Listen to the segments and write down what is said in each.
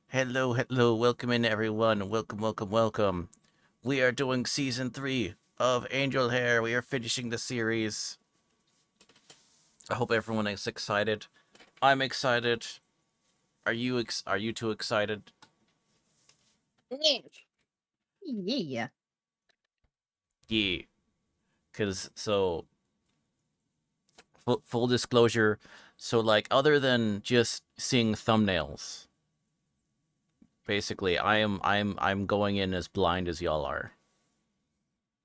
Hello, hello, welcome in everyone. Welcome, welcome, welcome. We are doing season 3 of Angel Hare. We are finishing the series. I hope everyone is excited. I'm excited. Are you too excited? Yeah. Yeah. Cuz full disclosure, so like other than just seeing thumbnails, basically I'm going in as blind as y'all are.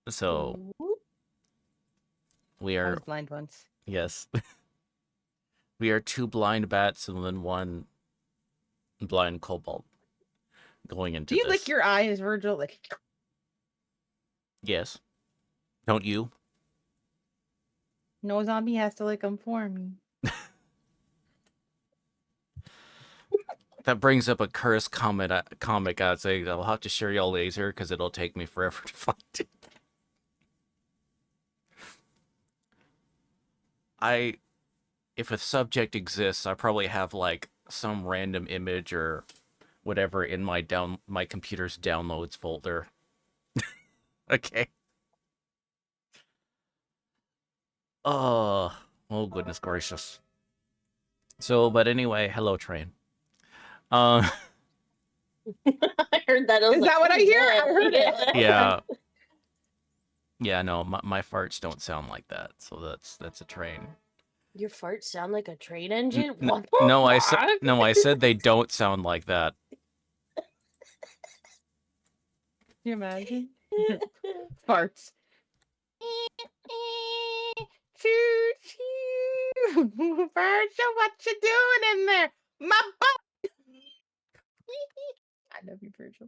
So we I are was blind once. yes. We are two blind bats and then one blind kobold going into Do you lick this. your eyes, Virgil? Like, Yes. Don't you? no zombie has to lick them for me. That brings up a cursed comic I'd say I'll have to share y'all later because it'll take me forever to find it. I if a subject exists, I probably have like some random image or whatever in my computer's downloads folder. Okay. Oh goodness gracious. So, but anyway, hello train. Uh, I heard that. I was Is like, that what I hear? I yeah, heard it. yeah, yeah. No, my farts don't sound like that. So that's a train. Your farts sound like a train engine? N- What? no, I said they don't sound like that. Can you imagine? Farts. Choo choo. Virgil, what you doing in there? My butt. I love you, Virgil.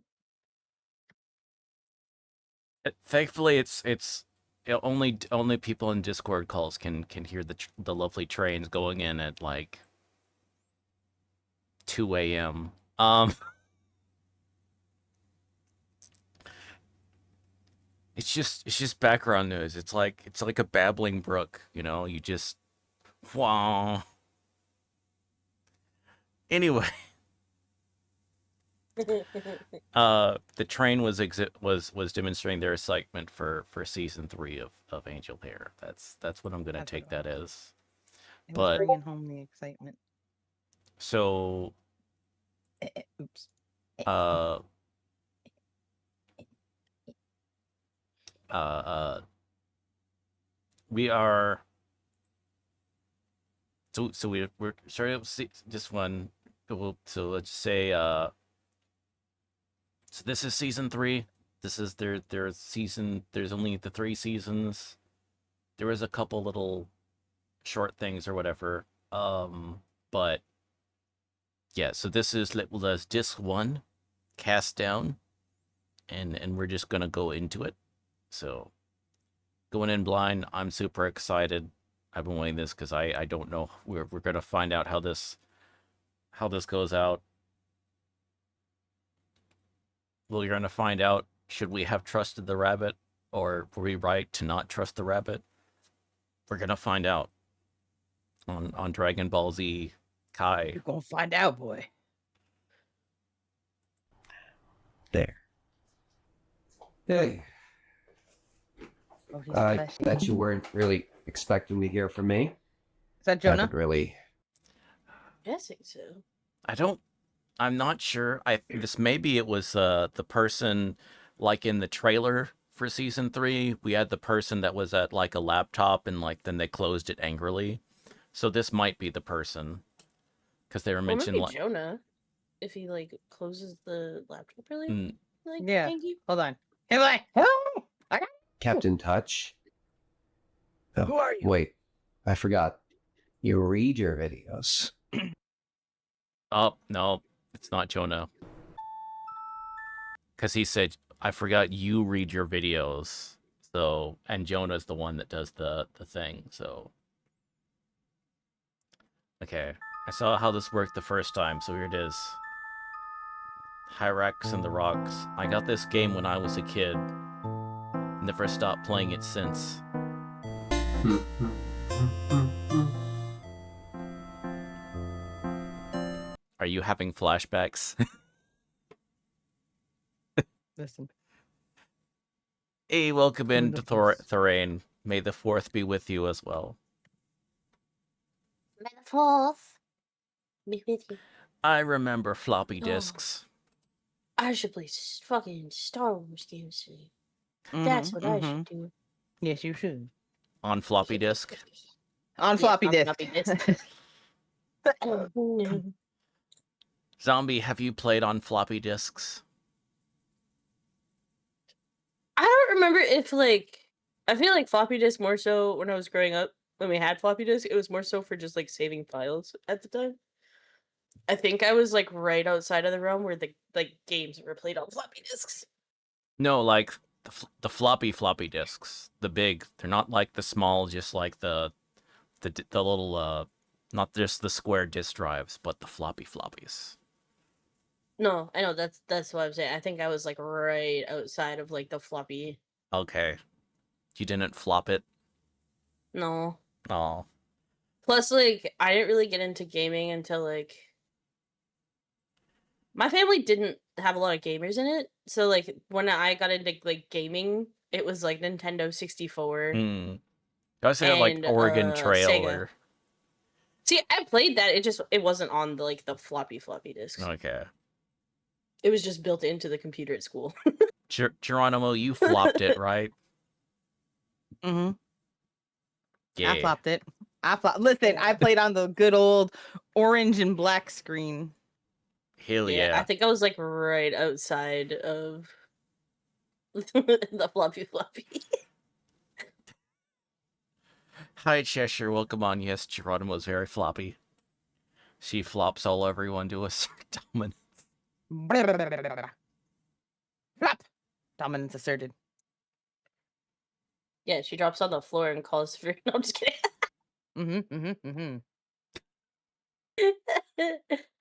Thankfully, only people in Discord calls can hear the lovely trains going in at like 2 a.m. It's just background noise. It's like a babbling brook. You just wow. Anyway, the train was demonstrating their excitement for season 3 of Angel Hair. That's what I'm gonna That's take what that as. it was But bringing home the excitement. so Oops. uh uh we are so we're starting to see this one. So let's say so this is season 3. This is their season. There's only the 3 seasons. There was a couple little short things or whatever. But yeah, so this is labeled as disc 1, cast down, and we're just gonna go into it. So going in blind, I'm super excited. I've been waiting this because I don't know. We're gonna find out how this goes out. We're gonna find out, should we have trusted the rabbit, or were we right to not trust the rabbit? We're gonna find out on Dragon Ball Z Kai. You're gonna find out, boy. There. Hey, Oh, he's I flashing. bet you weren't really expecting to hear from me. Is that Jonah? Haven't really. Guessing so. I'm not sure. Maybe it was the person like in the trailer for season 3. We had the person that was at like a laptop and like then they closed it angrily. So this might be the person because they were Or mentioned maybe like Jonah, if he like closes the laptop really. mm, Like, Yeah. thank you. Hold on. Hey, boy. Hello. I got Kept in touch. Oh, Who are you? wait, I forgot. You read your videos. oh no, it's not Jonah because he said I forgot you read your videos. So and Jonah's the one that does the thing. So okay, I saw how this worked the first time. So here it is. Hyrax and the Rocks. I got this game when I was a kid. Never stopped playing it since. Are you having flashbacks? Listen. Hey, welcome in to Wonderful. Thorain. May the 4th be with you as well. May the 4th be with you. I remember floppy Oh. disks. I should play fucking Star Wars games today. Mhm, That's what I mhm. should do. Yes, you should. On floppy disk. On Yes, floppy on disk. floppy disk. Oh, no. Zombie, have you played on floppy disks? I don't remember if I feel like floppy disk more so when I was growing up. When we had floppy disk, it was more so for just like saving files at the time. I think I was like right outside of the realm where the games were played on floppy disks. No, like the floppy disks. The big. They're not like the small, just like the little not just the square disk drives, but the floppies. No, I know that's what I'm saying. I think I was like right outside of like the floppy. Okay. You didn't flop it? No. Oh. Plus, like, I didn't really get into gaming until like my family didn't have a lot of gamers in it. So like when I got into like gaming, it was like Nintendo 64 Hmm. I was saying like and Oregon Trail Sega. or See, I played that. It wasn't on the floppy disks. okay. It was just built into the computer at school. Geronimo, you flopped it, right? Mm-hmm. Yeah. I flopped it. Listen, I played on the good old orange and black screen. Hell Yeah, I yeah. think I was like right outside of the floppy. Hi Cheshire, welcome on. Yes, Geronimo's very floppy. She flops all everyone to a dominant. Flop. Dominance asserted. Yeah, she drops on the floor and calls for. No, I'm just kidding.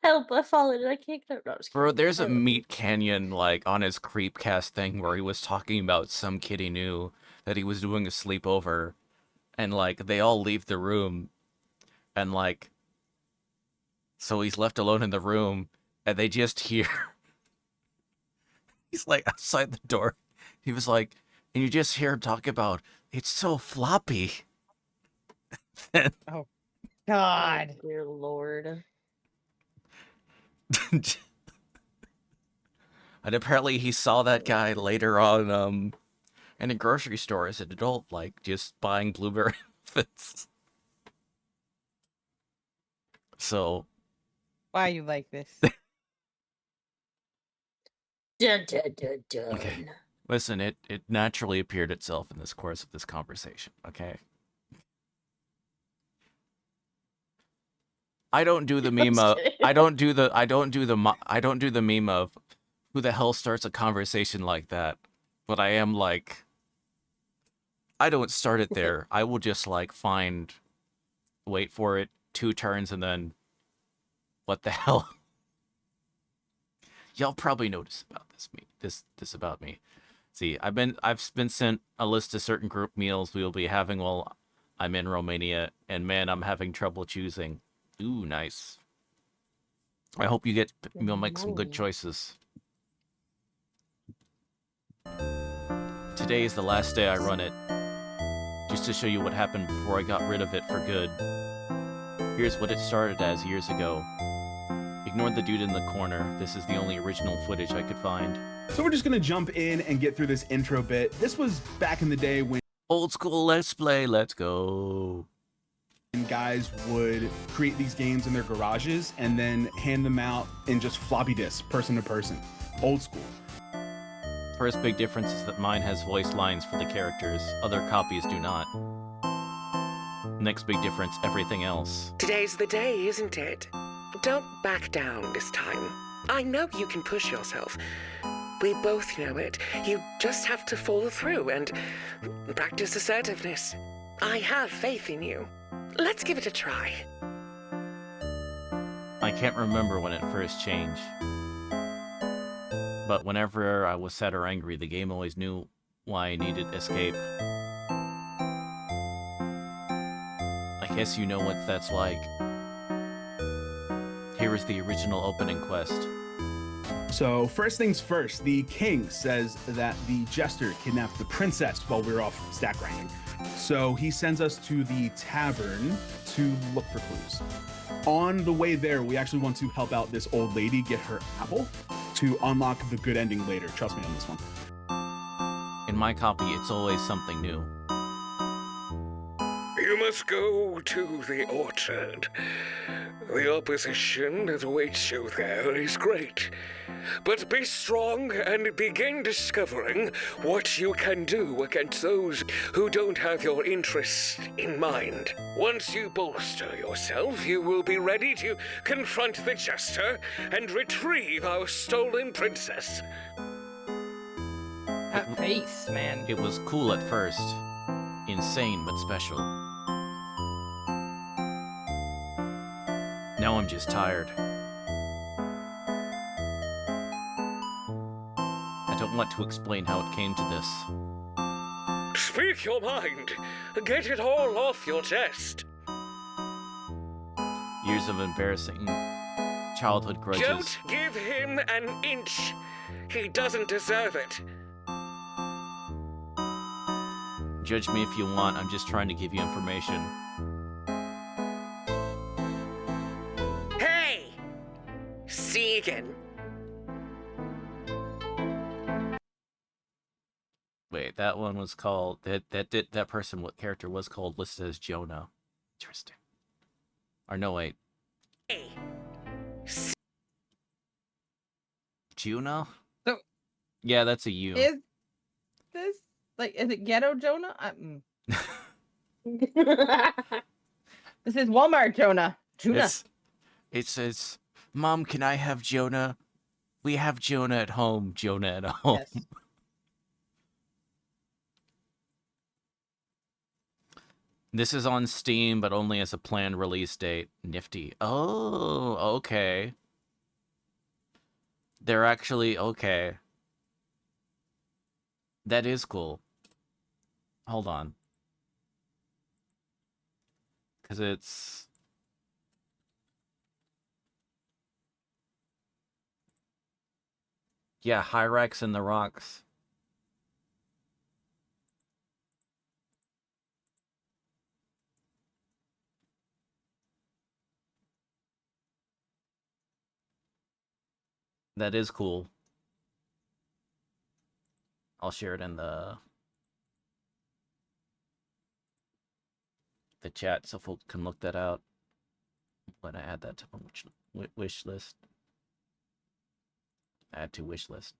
Help! I've fallen and I can't get up. No, I'm just Bro, kidding. there's I a love you. Meat Canyon, like, on his Creepcast thing where he was talking about some kid he knew that he was doing a sleepover, and, like, they all leave the room, and, like, so he's left alone in the room, and they just hear... He's, like, outside the door. He was like, and you just hear him talk about, it's so floppy. Oh, God. Oh, dear Lord. And apparently he saw that guy later on, in a grocery store as an adult, like, just buying blueberry muffins. So, Why are you like this? Dun, dun, dun, dun. okay. Listen, it naturally appeared itself in this course of this conversation, okay? I don't do the meme of I don't do the meme of who the hell starts a conversation like that. But I am like I don't start it there. I will just like wait for it 2 turns and then what the hell? Y'all probably notice about this about me. See, I've been sent a list of certain group meals we will be having while I'm in Romania, and man, I'm having trouble choosing. Ooh, nice. I hope you'll make some good choices. Today is the last day I run it. Just to show you what happened before I got rid of it for good. Here's what it started as years ago. Ignore the dude in the corner. This is the only original footage I could find. So we're just gonna jump in and get through this intro bit. This was back in the day when Old school let's play, let's go. guys would create these games in their garages and then hand them out in just floppy disks, person to person. Old school. First big difference is that mine has voice lines for the characters. Other copies do not. Next big difference, everything else. Today's the day, isn't it? Don't back down this time. I know you can push yourself. We both know it. You just have to follow through and practice assertiveness. I have faith in you. Let's give it a try. I can't remember when it first changed. But whenever I was sad or angry, the game always knew why I needed escape. I guess you know what that's like. Here is the original opening quest. So first things first, the king says that the jester kidnapped the princess while we were off stack ranking. So he sends us to the tavern to look for clues. On the way there, we actually want to help out this old lady get her apple to unlock the good ending later. Trust me on this one. In my copy, it's always something new. You must go to the orchard. The opposition that awaits you there is great. But be strong and begin discovering what you can do against those who don't have your interests in mind. Once you bolster yourself, you will be ready to confront the jester and retrieve our stolen princess. That face, man. It was cool at first. Insane, but special. Now I'm just tired. I don't want to explain how it came to this. Speak your mind. Get it all off your chest. Years of embarrassing childhood grudges. Don't give him an inch. He doesn't deserve it. Judge me if you want, I'm just trying to give you information. Hey! Segan. Wait, that one was called that person, what character was called listed as Jonah. Interesting. Or no, wait. Hey! Juno? So- Yeah, that's a U. Is this like, is it Ghetto Jonah? This is Walmart Jonah. Jonah. It says, Mom, can I have Jonah? We have Jonah at home. Jonah at home. Yes. This is on Steam, but only as a planned release date. Nifty. Oh, okay. They're actually okay. That is cool. Hold on. Because it's... Yeah, Hyrax in the Rocks. That is cool. I'll share it in the chat so folks can look that out when I add that to my wish list. Add to wish list.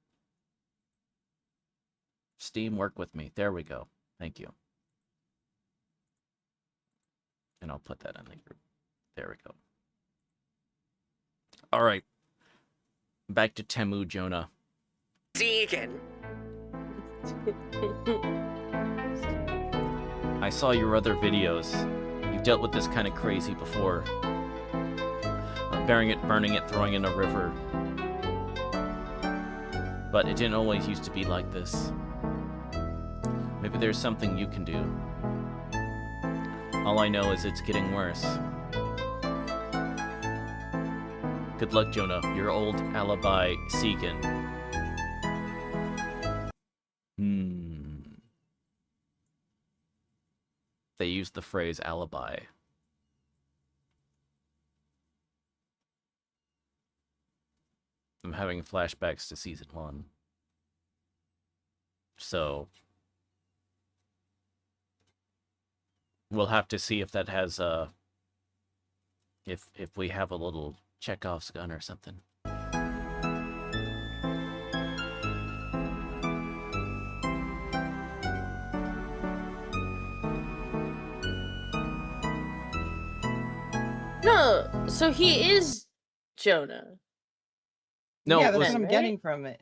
Steam, work with me. There we go. Thank you. And I'll put that in the group. There we go. All right. Back to Temu, Jonah. Segan. I saw your other videos. You've dealt with this kind of crazy before. Burning it, throwing it in a river. But it didn't always used to be like this. Maybe there's something you can do. All I know is it's getting worse. Good luck, Jonah. Your old alibi, Segan. They used the phrase alibi. I'm having flashbacks to season 1. So we'll have to see if that has if we have a little Chekhov's gun or something. No, so he is Jonah. No, yeah, it that's was what I'm right? getting from it.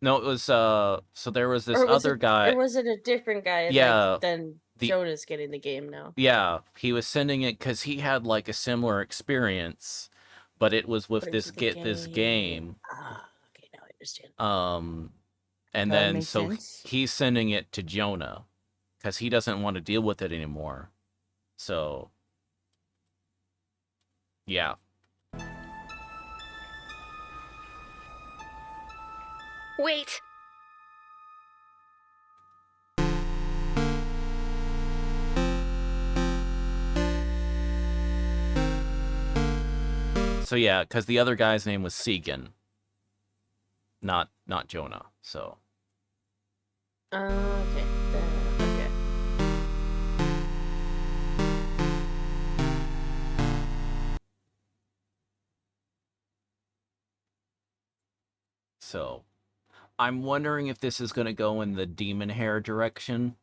no, it was so there was this Or was other it, guy. Or was it a different guy? Yeah, Like, then the- Jonah's getting the game now. Yeah, he was sending it because he had like a similar experience, but it was with Put it this to the this game. Ah, okay, now I understand. And That then makes so sense. he's sending it to Jonah because he doesn't want to deal with it anymore. So yeah. Wait. So yeah, because the other guy's name was Segan, not Jonah. So Okay. Okay. so I'm wondering if this is going to go in the Demon Hare direction.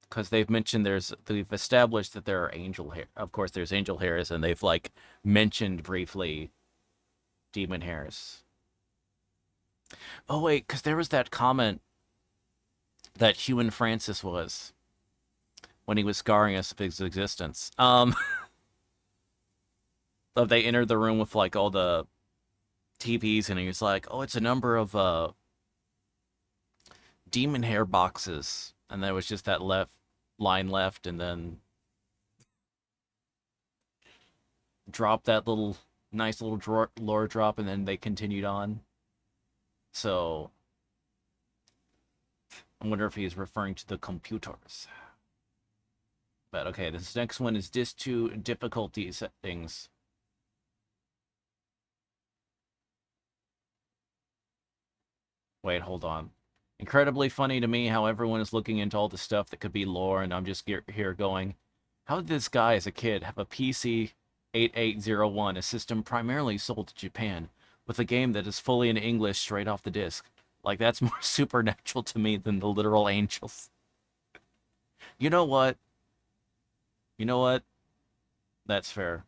Because they've mentioned they've established that there are Angel Hare. Of course, there's Angel Hares, and they've like mentioned briefly Demon Hares. Oh wait, because there was that comment that Human Francis was when he was scarring us of his existence. They entered the room with like all the TVs, and he was like, "Oh, it's a number of Demon Hare boxes," and there was just that line left, and then drop that nice little lore drop, and then they continued on. So I wonder if he's referring to the computers. But okay, this next one is Disc 2 difficulty settings. Wait, hold on. Incredibly funny to me how everyone is looking into all the stuff that could be lore, and I'm just here going, how did this guy as a kid have a PC 8801, a system primarily sold to Japan, with a game that is fully in English straight off the disc? Like, that's more supernatural to me than the literal angels. You know what? You know what? That's fair.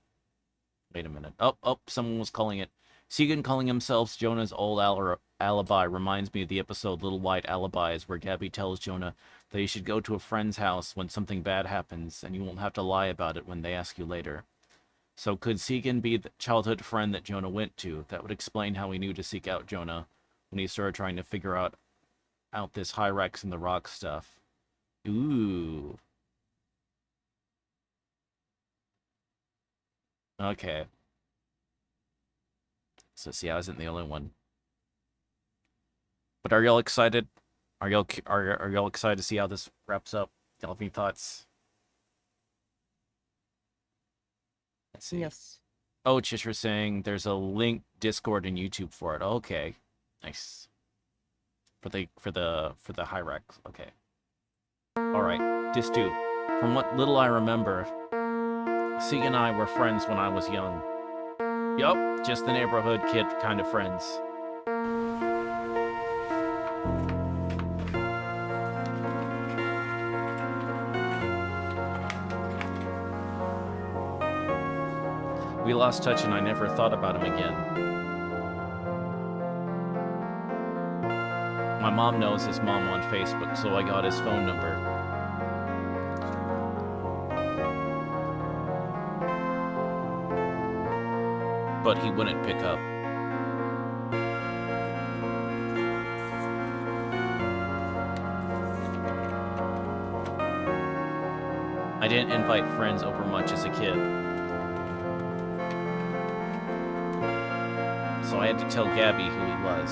Wait a minute. Oh, someone was calling it. Segan calling himself Jonah's old alibi reminds me of the episode Little White Alibis, where Gabby tells Jonah that he should go to a friend's house when something bad happens, and you won't have to lie about it when they ask you later. So could Segan be the childhood friend that Jonah went to? That would explain how he knew to seek out Jonah when he started trying to figure out this Hyrax and the rock stuff. Ooh. Okay. So see, I wasn't the only one. But are y'all excited? Are y'all excited to see how this wraps up? Y'all have any thoughts? Let's see. Yes. Oh, Chisher's saying there's a link Discord and YouTube for it. Okay, nice. For the Hyrax. Okay. All right, Dis 2. From what little I remember, C and I were friends when I was young. Yup, just the neighborhood kid kind of friends. We lost touch and I never thought about him again. My mom knows his mom on Facebook, so I got his phone number. But he wouldn't pick up. I didn't invite friends over much as a kid. So I had to tell Gabby who he was.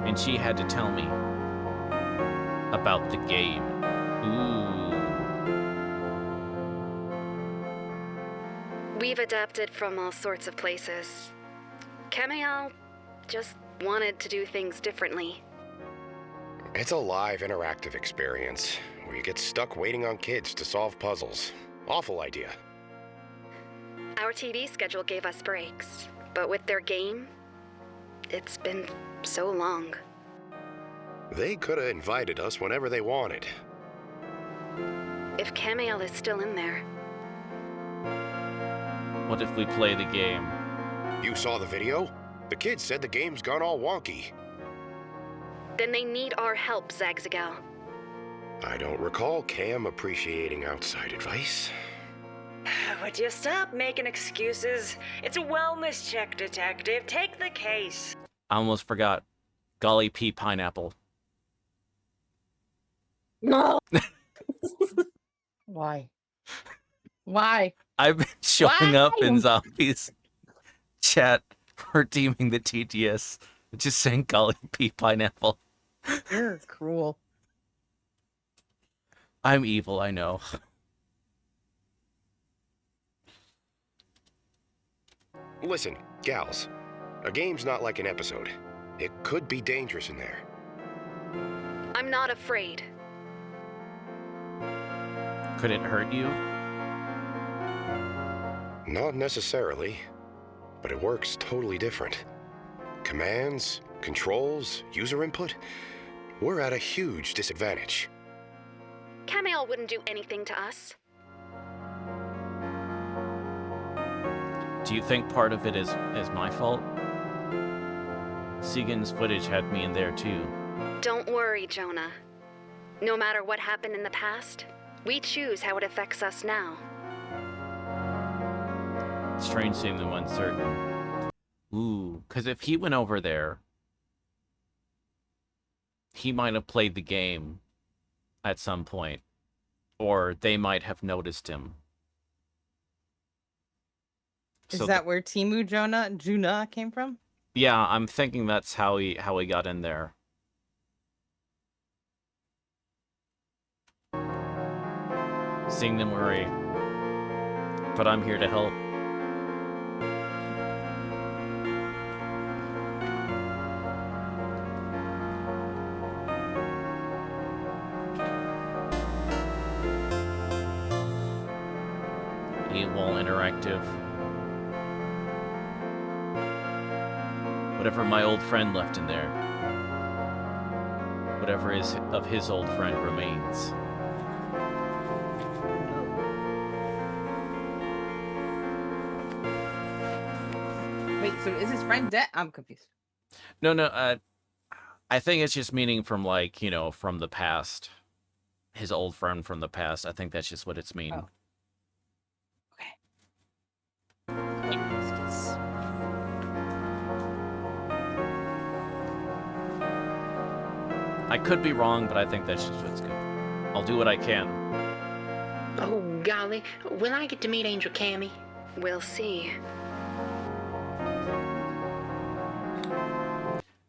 And she had to tell me about the game. Ooh. We've adapted from all sorts of places. Camiel just wanted to do things differently. It's a live, interactive experience where you get stuck waiting on kids to solve puzzles. Awful idea. Our TV schedule gave us breaks, but with their game, it's been so long. They could have invited us whenever they wanted. If Camiel is still in there. What if we play the game? You saw the video? The kids said the game's gone all wonky. Then they need our help, Zagzagal. I don't recall Cam appreciating outside advice. Would you stop making excuses? It's a wellness check, Detective. Take the case. I almost forgot. Golly pea pineapple. No. Why? Why? I've been showing up in Why? zombies chat redeeming the TTS. Just saying golly pea pineapple. You're cruel. I'm evil, I know. Listen, gals. A game's not like an episode. It could be dangerous in there. I'm not afraid. Could it hurt you? Not necessarily, but it works totally different. Commands, controls, user input. We're at a huge disadvantage. Camille wouldn't do anything to us. Do you think part of it is my fault? Segan's footage had me in there too. Don't worry, Jonah. No matter what happened in the past, we choose how it affects us now. Strange seeing them uncertain. Ooh, because if he went over there, he might have played the game at some point, or they might have noticed him. Is that where Timu Juna came from? Yeah, I'm thinking that's how he got in there. Seeing them worry, but I'm here to help. AWOL Interactive. Whatever my old friend left in there. Whatever is of his old friend remains. Wait, so is his friend dead? I'm confused. No, I think it's just meaning from, like, you know, from the past. His old friend from the past. I think that's just what it's meaning. Oh. Okay. I could be wrong, but I think that's just what's good. I'll do what I can. Oh, golly. Will I get to meet Angel Cammy? We'll see.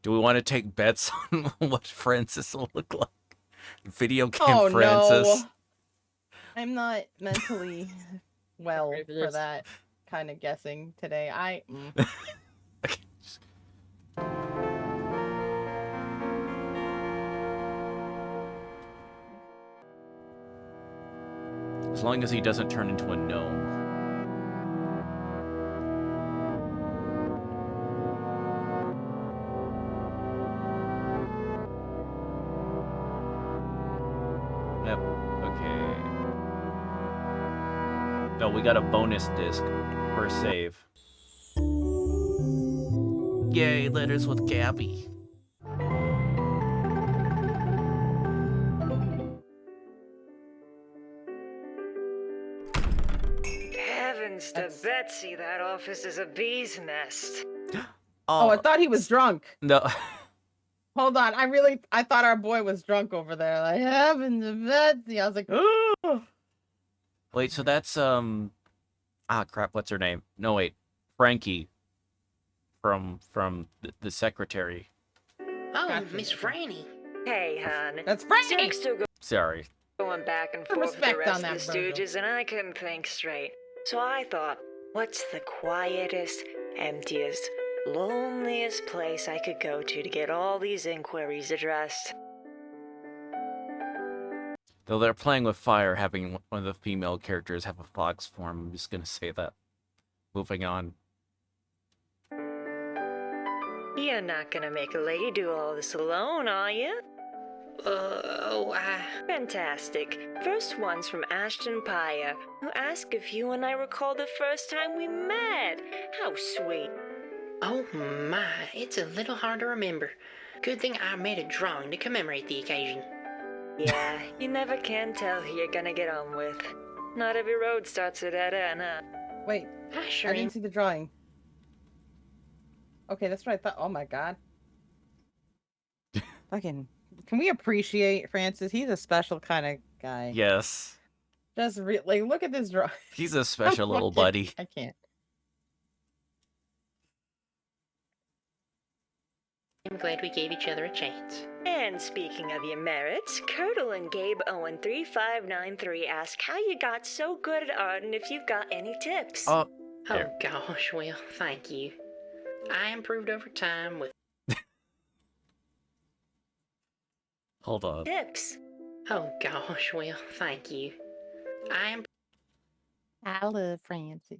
Do we want to take bets on what Francis will look like? Video game Francis. No. I'm not mentally well for that kind of guessing today. Okay. As long as he doesn't turn into a gnome. Yep, okay. Oh, we got a bonus disc per save. Yay, letters with Gabby. Heavens to Betsy, that office is a bee's nest. Oh, I thought he was drunk. No. Hold on. I thought our boy was drunk over there. Like, heaven to Betsy. I was like, oh. Wait, so that's, crap, what's her name? No, wait. Frankie. From the secretary. Oh, Gotcha. Miss Franny. Hey, hon. That's Franny. Things still Sorry. going back and forth with the respect rest on of the that, Virgil. Stooges, and I couldn't think straight. So I thought, what's the quietest, emptiest, loneliest place I could go to get all these inquiries addressed? Though they're playing with fire, having one of the female characters have a fox form, I'm just gonna say that. Moving on. You're not gonna make a lady do all this alone, are you? Fantastic. First one's from Ashton Pyre, who asked if you and I recall the first time we met. How sweet. Oh my, it's a little hard to remember. Good thing I made a drawing to commemorate the occasion. Yeah, you never can tell who you're gonna get on with. Not every road starts at dead end, huh? Wait, I sure I didn't am. see the drawing. Okay, that's what I thought. Oh my god. Fucking, can we appreciate Francis? He's a special kind of guy. Yes. Just like, look at this drawing. He's a special little buddy. I can't. I'm glad we gave each other a chance. And speaking of your merits, Curdle and Gabe Owen 3593 ask how you got so good at art and if you've got any tips. Oh, Oh there. gosh, well, thank you. I improved over time with Hold on. Tips. Oh gosh, well, thank you. I I love Francis.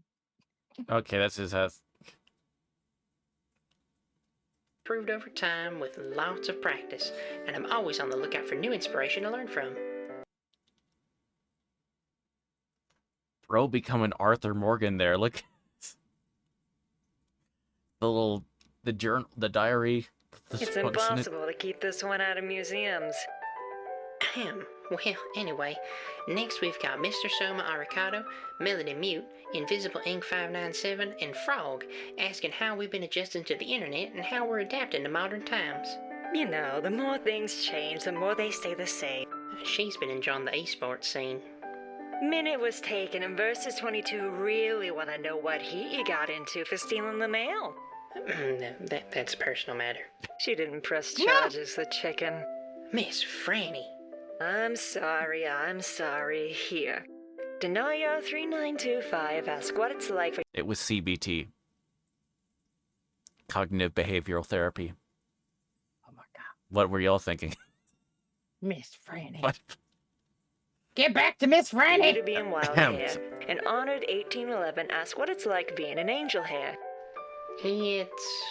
Okay, that's his house. improved over time with lots of practice, and I'm always on the lookout for new inspiration to learn from. Bro becoming Arthur Morgan there. Look. The journal, the diary. It's impossible to keep this one out of museums. Ahem. Well, anyway, next we've got Mr. Soma Aricado, Melody Mute, Invisible Ink 597, and Frog asking how we've been adjusting to the internet and how we're adapting to modern times. You know, the more things change, the more they stay the same. She's been enjoying the esports scene. Minute was taken, and Versus 22 really want to know what heat you got into for stealing the mail. That's a personal matter. She didn't press charges, the chicken. Miss Franny. I'm sorry. Here. Denier 3925 ask what it's like for... It was CBT. Cognitive behavioral therapy. Oh my god. What were y'all thinking? Miss Franny. What? Get back to Miss you Franny! to be in Wild Hair. An honored 1811 ask what it's like being an Angel Hare. It's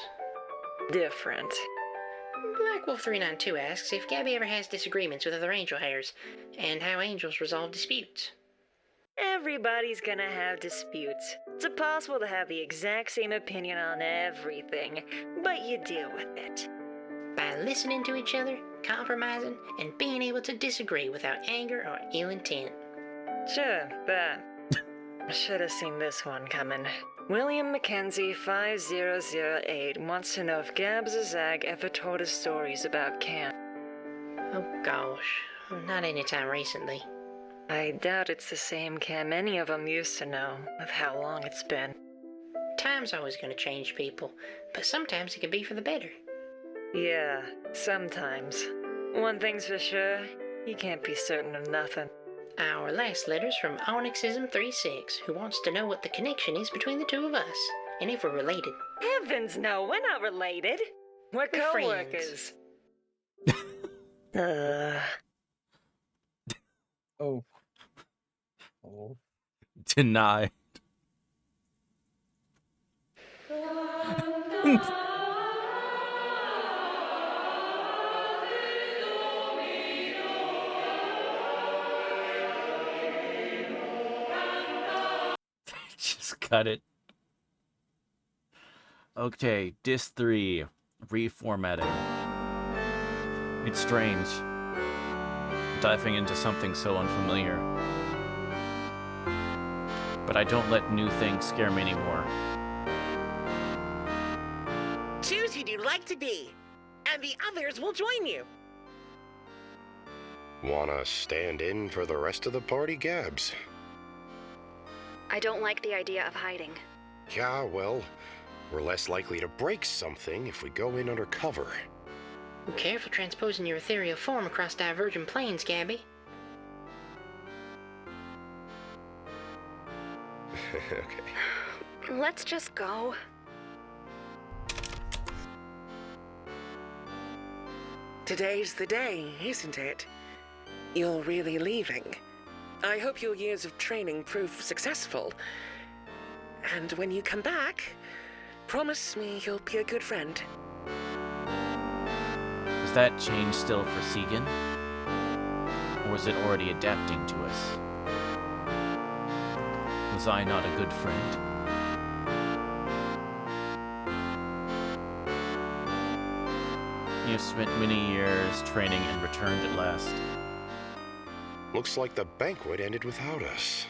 Different. Black Wolf 392 asks if Gabby ever has disagreements with other angel hares, and how angels resolve disputes. Everybody's gonna have disputes. It's impossible to have the exact same opinion on everything, but you deal with it. By listening to each other, compromising, and being able to disagree without anger or ill intent. Sure, but I should have seen this one coming. William Mackenzie 5008 wants to know if Gabs Zag ever told us stories about camp. Oh gosh, not anytime recently. I doubt it's the same Cam any of them used to know, with how long it's been. Time's always going to change people, but sometimes it can be for the better. Yeah, sometimes. One thing's for sure, you can't be certain of nothing. Our last letter's from Onyxism36, who wants to know what the connection is between the two of us, and if we're related. Heavens no, we're not related. We're co-workers. Oh. Oh. Denied. Just cut it. Okay, Disc 3. Reformatting. It's strange. Diving into something so unfamiliar. But I don't let new things scare me anymore. Choose who you'd like to be, and the others will join you. Wanna stand in for the rest of the party, Gabs? I don't like the idea of hiding. Yeah, well, we're less likely to break something if we go in under cover. Careful transposing your ethereal form across divergent planes, Gabby. Okay. Let's just go. Today's the day, isn't it? You're really leaving. I hope your years of training prove successful. And when you come back, promise me you'll be a good friend. Is that change still for Segan? Or is it already adapting to us? Was I not a good friend? You have spent many years training and returned at last. Looks like the banquet ended without us.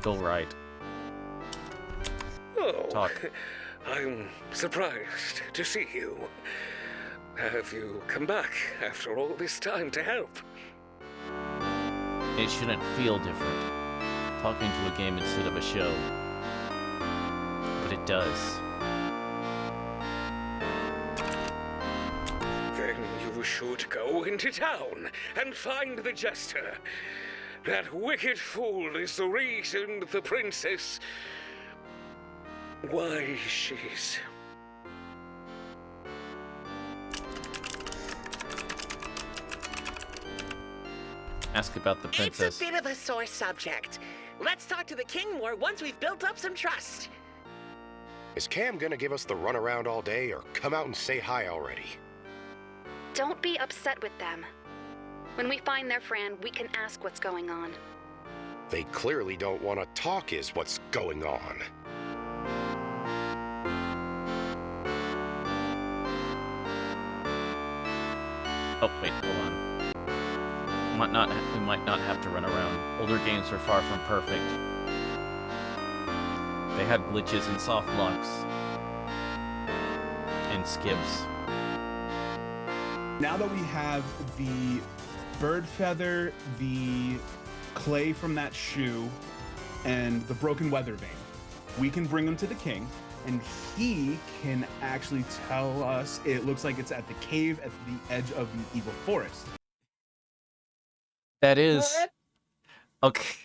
Go right. Oh, Talk. I'm surprised to see you. Have you come back after all this time to help? It shouldn't feel different. Talking to a game instead of a show. But it does. Then you should go into town and find the jester. That wicked fool is the reason the princess... why she's... Ask about the princess. It's a bit of a sore subject. Let's talk to the king more once we've built up some trust. Is Cam gonna give us the runaround all day, or come out and say hi already? Don't be upset with them. When we find their Fran, we can ask what's going on. They clearly don't want to talk is what's going on. Oh, wait, hold on. We might not have to run around. Older games were far from perfect. They had glitches and soft locks. And skips. Now that we have the bird feather, the clay from that shoe, and the broken weather vane, we can bring them to the king, and he can actually tell us it looks like it's at the cave at the edge of the evil forest. That is... Okay.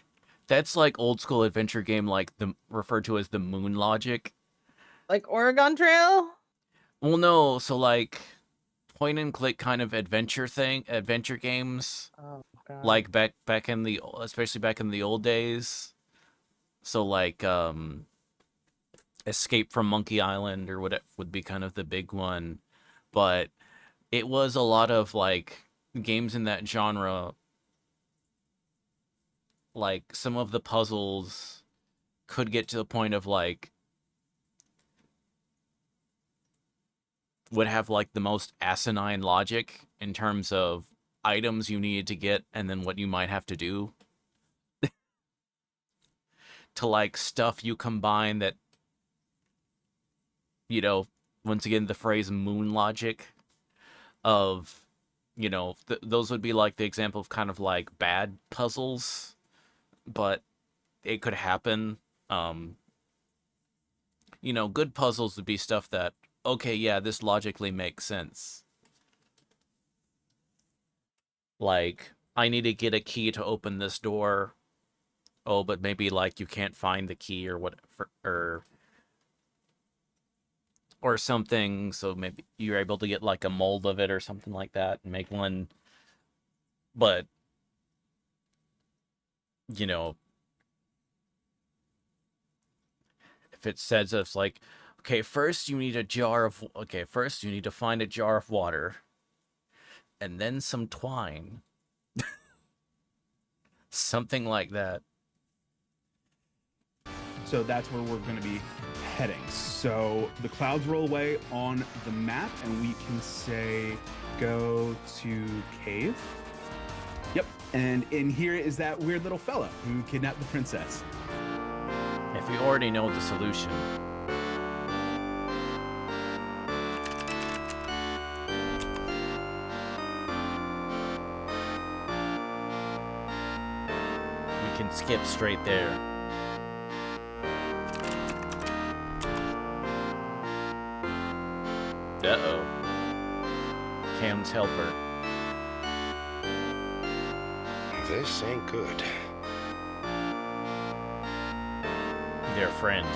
That's like old school adventure game, like referred to as the moon logic. Like Oregon Trail? Well, no, so like point and click kind of adventure games. Oh god. Like back in the, especially back in the old days. So like Escape from Monkey Island or what would be kind of the big one, but it was a lot of like games in that genre. Like some of the puzzles could get to the point of like would have like the most asinine logic in terms of items you needed to get and then what you might have to do to like stuff you combine that, you know, once again the phrase moon logic of, you know, those would be like the example of kind of like bad puzzles, but it could happen. You know, good puzzles would be stuff that, okay, yeah, this logically makes sense. Like, I need to get a key to open this door. Oh, but maybe, like, you can't find the key or whatever, or something, so maybe you're able to get, like, a mold of it or something like that and make one. But, you know, if it says it's like, okay, first you need to find a jar of water, and then some twine. Something like that. So that's where we're going to be heading. So the clouds roll away on the map, and we can say, go to cave. Yep. And in here is that weird little fella who kidnapped the princess. If we already know the solution. We can skip straight there. Uh-oh. Cam's helper. This ain't good. Their friend.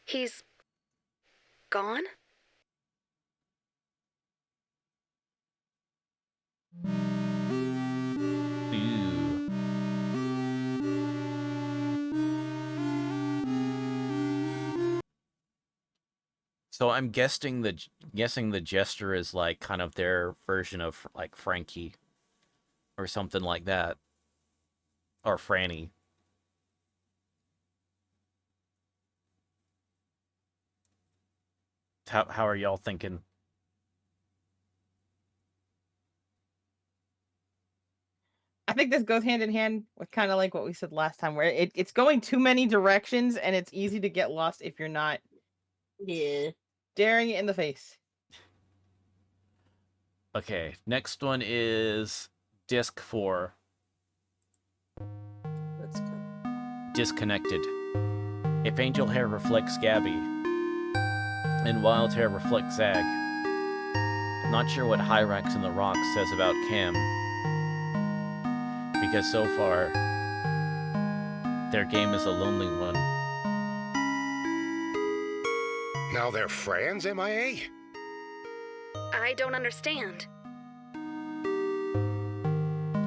He's gone? Ooh. So I'm guessing the jester is like kind of their version of like Frankie or something like that. Or Franny. How are y'all thinking? I think this goes hand in hand with kind of like what we said last time, where it's going too many directions and it's easy to get lost if you're not staring it in the face. Okay, next one is disc 4. Let's go. Disconnected. If Angel Hare reflects Gabby, and Wild Hair reflects Zag. I'm not sure what Hyrax in the Rock says about Cam, because so far, their game is a lonely one. Now they're Fran's MIA? I don't understand.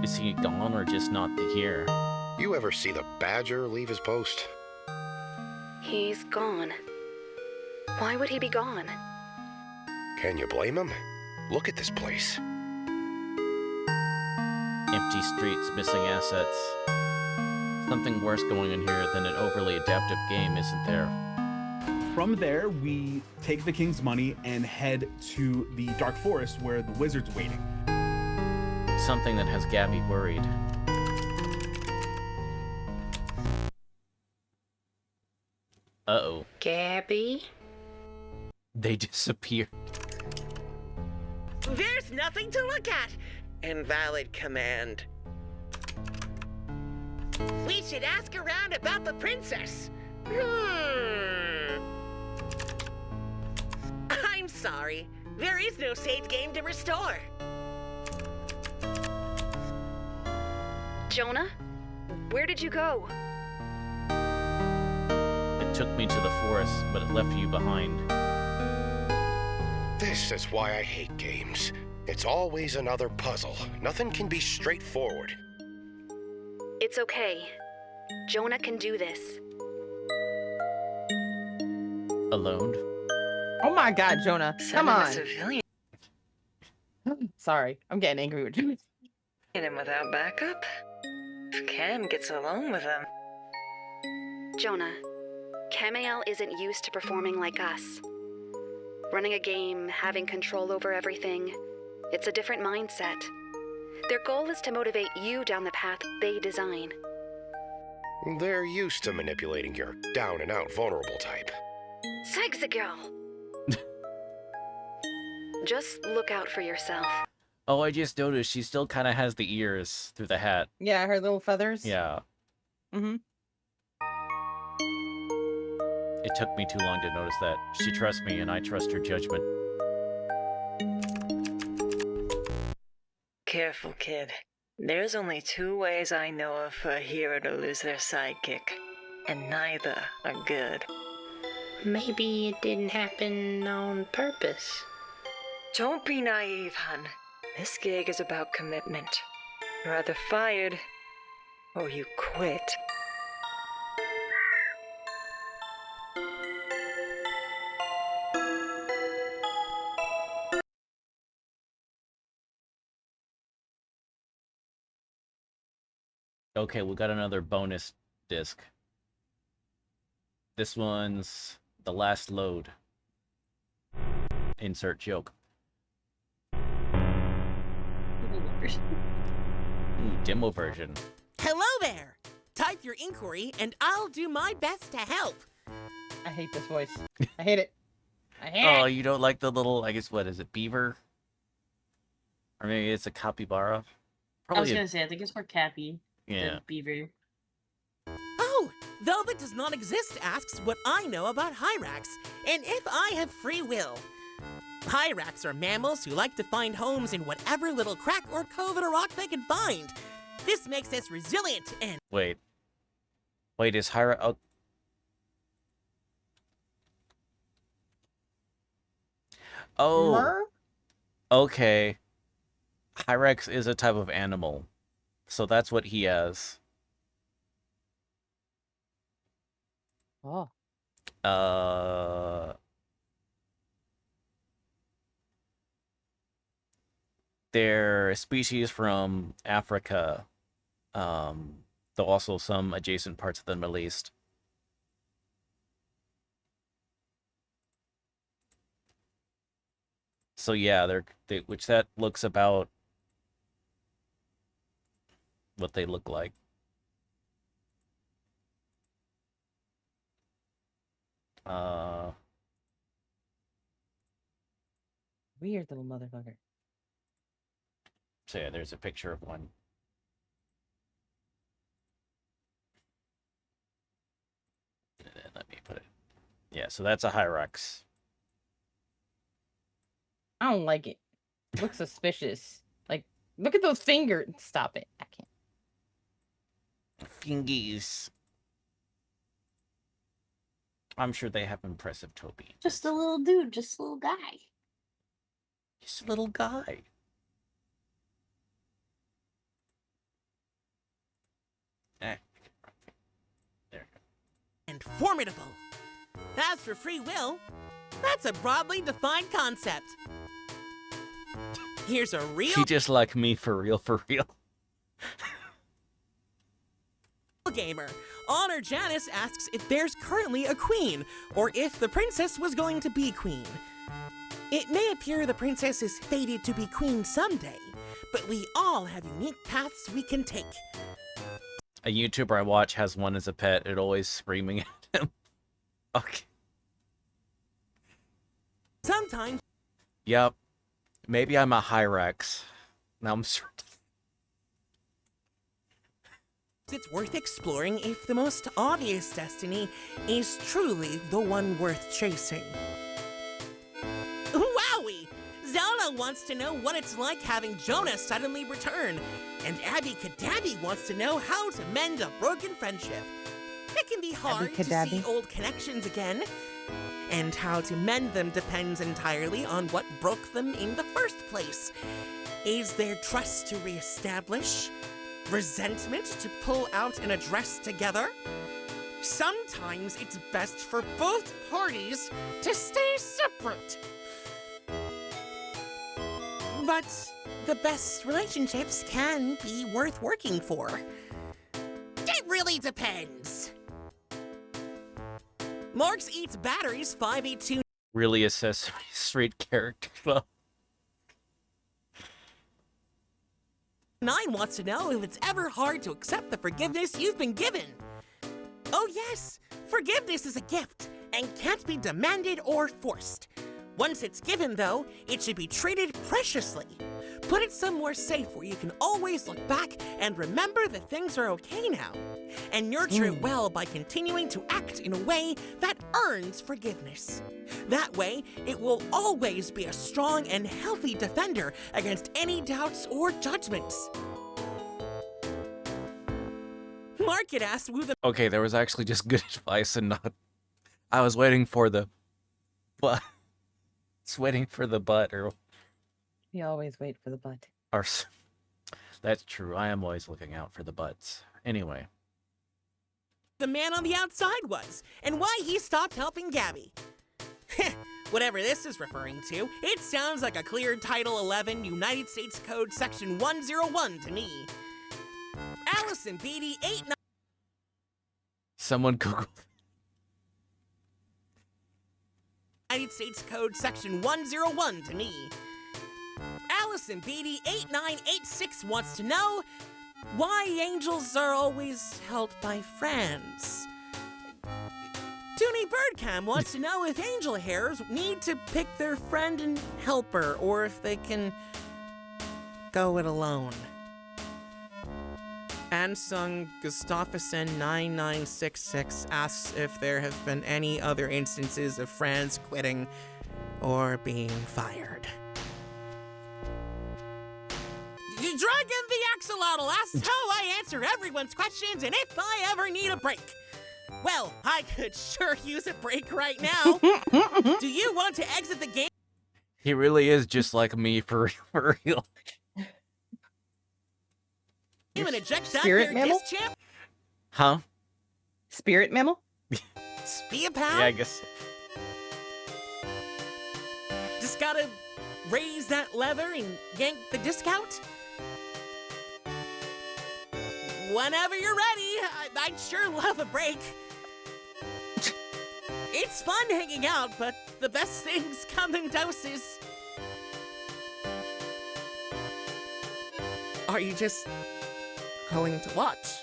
Is he gone or just not here? You ever see the Badger leave his post? He's gone. Why would he be gone? Can you blame him? Look at this place. Empty streets, missing assets. Something worse going on here than an overly adaptive game, isn't there? From there, we take the king's money and head to the Dark Forest where the wizard's waiting. Something that has Gabby worried. Uh-oh. Gabby? They disappear. There's nothing to look at. Invalid command. We should ask around about the princess. I'm sorry. There is no saved game to restore. Jonah? Where did you go? It took me to the forest, but it left you behind. This is why I hate games. It's always another puzzle. Nothing can be straightforward. It's okay. Jonah can do this. Alone? Oh my god, Jonah. Come Sending a on. civilian Sorry, I'm getting angry with you. him without backup? If Cam gets alone with him. Jonah, Camael isn't used to performing like us. Running a game, having control over everything, it's a different mindset. Their goal is to motivate you down the path they design. They're used to manipulating your down-and-out vulnerable type. Sexy girl! Just look out for yourself. Oh, I just noticed she still kind of has the ears through the hat. Yeah, her little feathers. Yeah. Mm-hmm. It took me too long to notice that. She trusts me, and I trust her judgment. Careful, kid. There's only 2 ways I know of for a hero to lose their sidekick, and neither are good. Maybe it didn't happen on purpose. Don't be naive, hun. This gig is about commitment. You're either fired, or you quit. Okay, we got another bonus disc. This one's the last load. Insert joke. Ooh, demo version. Hello there. Type your inquiry and I'll do my best to help. I hate this voice. I hate it. I hate Oh, it. you don't like the little, I guess, what is it, beaver? Or maybe it's a capybara? I was gonna say, I think it's more Cappy Yeah. than Beaver. Oh, Velvet does not exist asks what I know about Hyrax and if I have free will. Hyrax are mammals who like to find homes in whatever little crack or cove in a rock they can find. This makes us resilient and Wait. Wait, is Hyra... Oh. Oh, Mer? okay. Hyrax is a type of animal. So that's what he has. Oh. They're a species from Africa, though also some adjacent parts of the Middle East. So yeah, which that looks about what they look like. Weird little motherfucker. So yeah, there's a picture of one. And then let me put it. Yeah, so that's a Hyrax. I don't like it. Looks suspicious. Like, look at those fingers. Stop it. I can't. Fingies. I'm sure they have impressive Toby. Just a little dude, just a little guy. He's a little guy. There we go. And formidable. As for free will, that's a broadly defined concept. Here's a real He just like me for real, for real. gamer. Honor Janice asks if there's currently a queen, or if the princess was going to be queen. It may appear the princess is fated to be queen someday, but we all have unique paths we can take. A YouTuber I watch has one as a pet. It always screaming at him. Okay. Sometimes. Yep. Maybe I'm a Hyrax. Now I'm sort of... It's worth exploring if the most obvious destiny is truly the one worth chasing. Wowie! Zelda wants to know what it's like having Jonah suddenly return, and Abby Kadabby wants to know how to mend a broken friendship. It can be hard to see old connections again, and how to mend them depends entirely on what broke them in the first place. Is there trust to reestablish? Resentment to pull out and address together? Sometimes it's best for both parties to stay separate. But the best relationships can be worth working for. It really depends. Marks Eats Batteries 582. Really a Sesame Street character, though. Nine wants to know if it's ever hard to accept the forgiveness you've been given. Oh yes, forgiveness is a gift and can't be demanded or forced. Once it's given, though, it should be treated preciously. Put it somewhere safe where you can always look back and remember that things are okay now. And nurture it well by continuing to act in a way that earns forgiveness. That way, it will always be a strong and healthy defender against any doubts or judgments. Market asked who the... Okay, there was actually just good advice and not... I was waiting for the... What? It's waiting for the butt, or... We always wait for the butt. Or... That's true. I am always looking out for the butts. Anyway. The man on the outside was, and why he stopped helping Gabby. Whatever this is referring to, it sounds like a clear Title 11 United States Code Section 101 to me. Allison Beatty 89. Someone Google. United States Code Section 101 to me. Allison Beatty 8986 wants to know why angels are always held by friends. Toonie Birdcam wants to know if Angel Hares need to pick their friend and helper, or if they can go it alone. Ansung Gustafsson 9966 asks if there have been any other instances of friends quitting or being fired. Dragon the Axolotl asks how I answer everyone's questions and if I ever need a break. Well, I could sure use a break right now. Do you want to exit the game? He really is just like me, for real. You and eject that spirit there mammal? disc champ? Huh? Spirit mammal? Be a pal? Yeah, I guess. Just gotta raise that lever and yank the disc out? Whenever you're ready, I'd sure love a break. It's fun hanging out, but the best things come in doses. Are you just going to watch.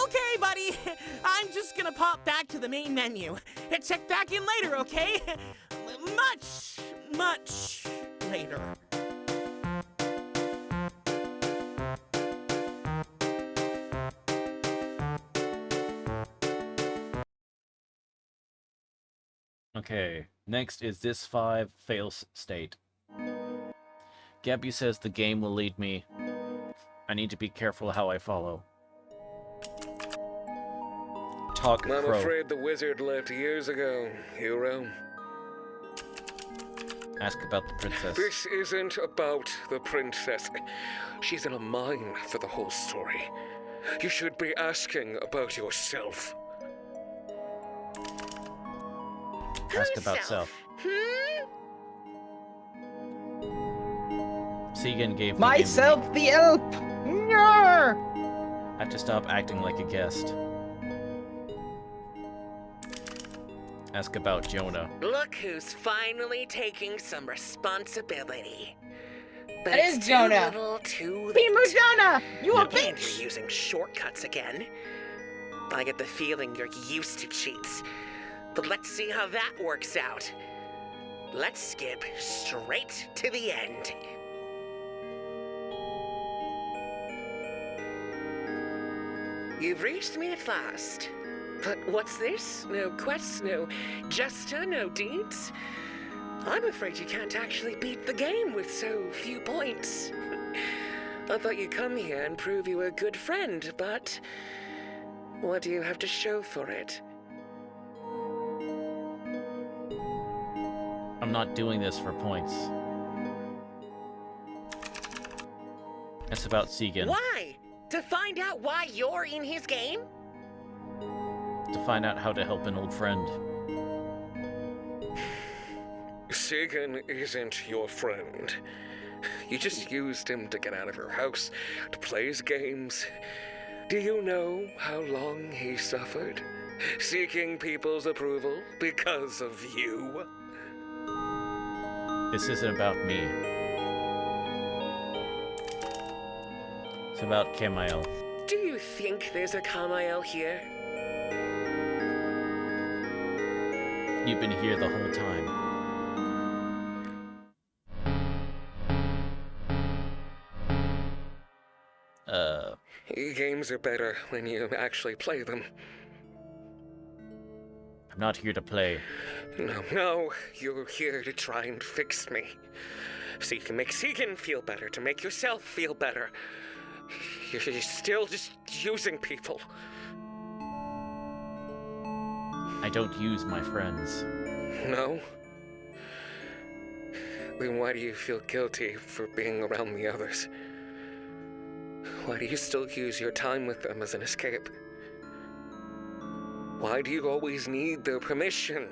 Okay, buddy. I'm just gonna pop back to the main menu. Check back in later, okay? Much later. Okay, next is this 5 fails state. Gabby says the game will lead me. I need to be careful how I follow. Talk I'm crow. afraid the wizard left years ago, hero. Ask about the princess. This isn't about the princess. She's in a mine for the whole story. You should be asking about yourself. Ask about self. Segan gave the Myself, the elf. Nyar! I have to stop acting like a guest. Ask about Jonah. Look who's finally taking some responsibility. But That it's is Jonah. Too little, too late. Timu Jonah! You a And bitch! you're using shortcuts again. I get the feeling you're used to cheats. But let's see how that works out. Let's skip straight to the end. You've reached me at last. But what's this? No quests, no gesture, no deeds? I'm afraid you can't actually beat the game with so few points. I thought you'd come here and prove you were a good friend, but what do you have to show for it? I'm not doing this for points. It's about Segan. Why? To find out why you're in his game? To find out how to help an old friend. Segan isn't your friend. You just used him to get out of your house, to play his games. Do you know how long he suffered? Seeking people's approval because of you. This isn't about me. It's about Kamail. Do you think there's a Kamail here? You've been here the whole time. Games are better when you actually play them. I'm not here to play. No, you're here to try and fix me. So you can make Segan feel better, to make yourself feel better. You're still just using people. I don't use my friends. No? Then why do you feel guilty for being around the others? Why do you still use your time with them as an escape? Why do you always need their permission?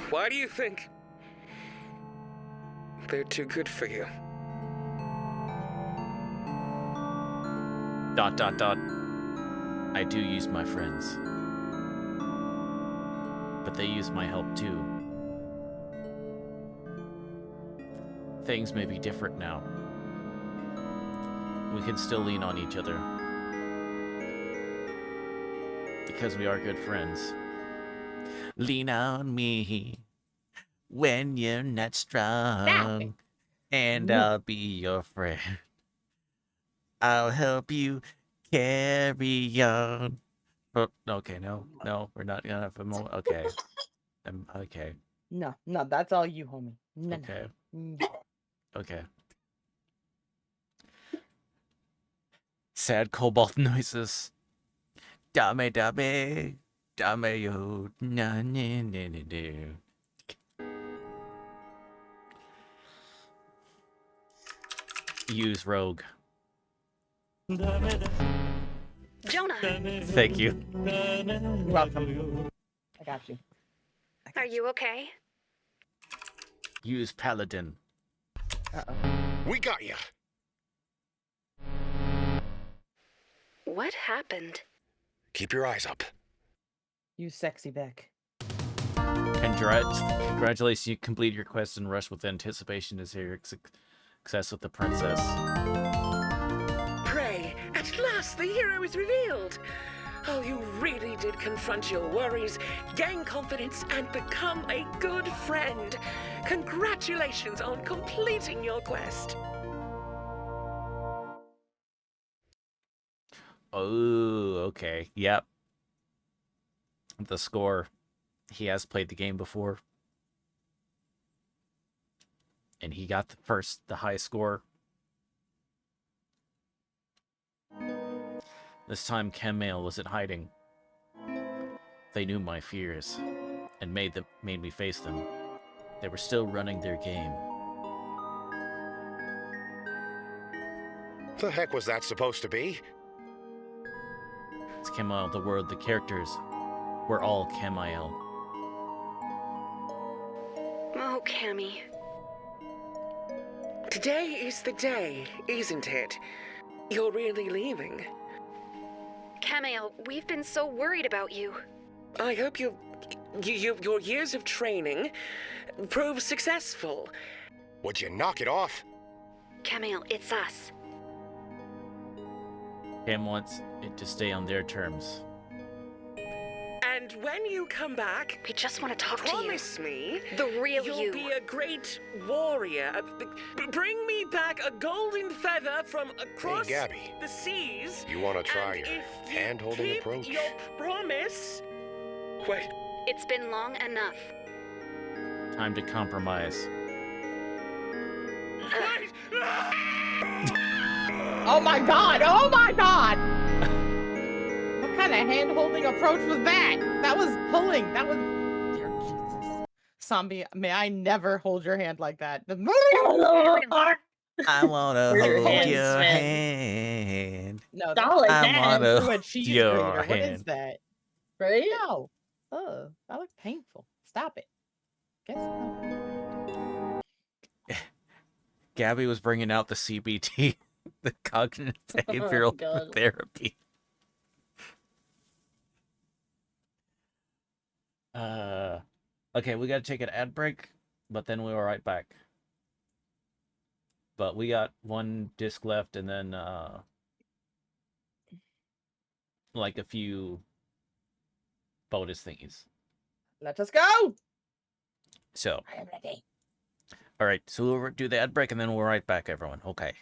Why do you think they're too good for you? ... I do use my friends. But they use my help too. Things may be different now. We can still lean on each other. Because we are good friends. Lean on me when you're not strong. And I'll be your friend. I'll help you carry on. Oh, okay, no, we're not gonna have a moment. Okay. Okay. No, that's all you, homie. No, Okay. no. Okay. Sad cobalt noises. Dame, dame, dame yo, na na na na na. Use rogue. Jonah, Thank you. You're welcome. I got you. are you okay? Use paladin. Uh-oh. We got ya. What happened? Keep your eyes up. You sexy Beck. Congratulations, you completed your quest and rush with anticipation as here success with the princess. Pray, at last the hero is revealed. Oh, you really did confront your worries, gain confidence, and become a good friend. Congratulations on completing your quest. Oh, okay. Yep. The score. He has played the game before. And he got the high score. This time Chemail wasn't hiding. They knew my fears and made me face them. They were still running their game. The heck was that supposed to be? It's Chemail the word. The characters were all Chemail. Oh, Cammy. Today is the day, isn't it? You're really leaving. Camille, we've been so worried about you. I hope your years of training prove successful. Would you knock it off? Camille, it's us. Cam wants it to stay on their terms. And when you come back, We just want to talk to you. promise me The real you'll you. be a great warrior. Bring me back a golden feather from across Gabby. the seas. You want to try and your if you hand-holding keep approach? your promise. Wait. It's been long enough. Time to compromise. Oh my god! Oh my god! What kind of hand-holding approach was that? That was pulling. That was... Dear Jesus. Zombie, may I never hold your hand like that. I wanna Your hold hands, your man. hand. No, Solid I hand. wanna through a hold cheese your grater. What is hand. that? Right? No. Oh, that looks painful. Stop it. Get some. Gabby was bringing out the CBT, the cognitive behavioral God. therapy. Okay, we gotta take an ad break, but then we'll be right back. But we got one disc left, and then like a few bonus thingies. Let us go! So, I am ready. all right, so we'll do the ad break, and then we'll be right back, everyone. Okay.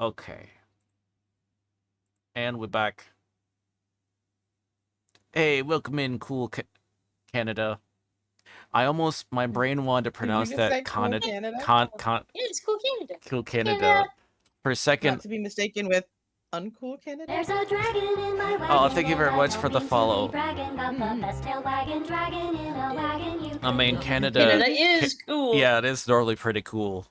Okay. And we're back. Hey, welcome in, cool Canada. My brain wanted to Did you pronounce just that say cool Canada? Yeah, it's cool Canada. cool Canada. For a second. Not to be mistaken with uncool Canada. There's a dragon in my wagon. Oh, thank you very much for the Don't mean to be follow. bragging, got the best tail wagging dragon in a wagon you I mean, could Canada. Canada is cool. Yeah, it is normally pretty cool.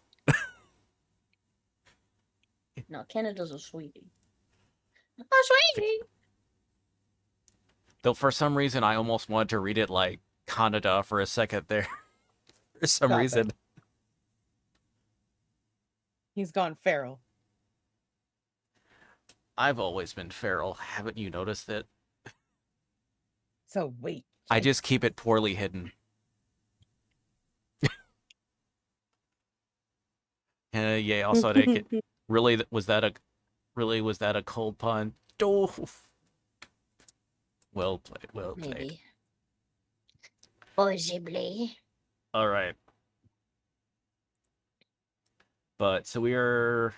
No, Canada's a sweetie. A sweetie. Though for some reason, I almost wanted to read it like Canada for a second there. For some Stop it. reason. He's gone feral. I've always been feral. Haven't you noticed it? So wait. I just keep it poorly hidden. Yeah, also I didn't get... Really, was that a cold pun? Oh. Well played, well played. Maybe. Possibly. All right. But so we are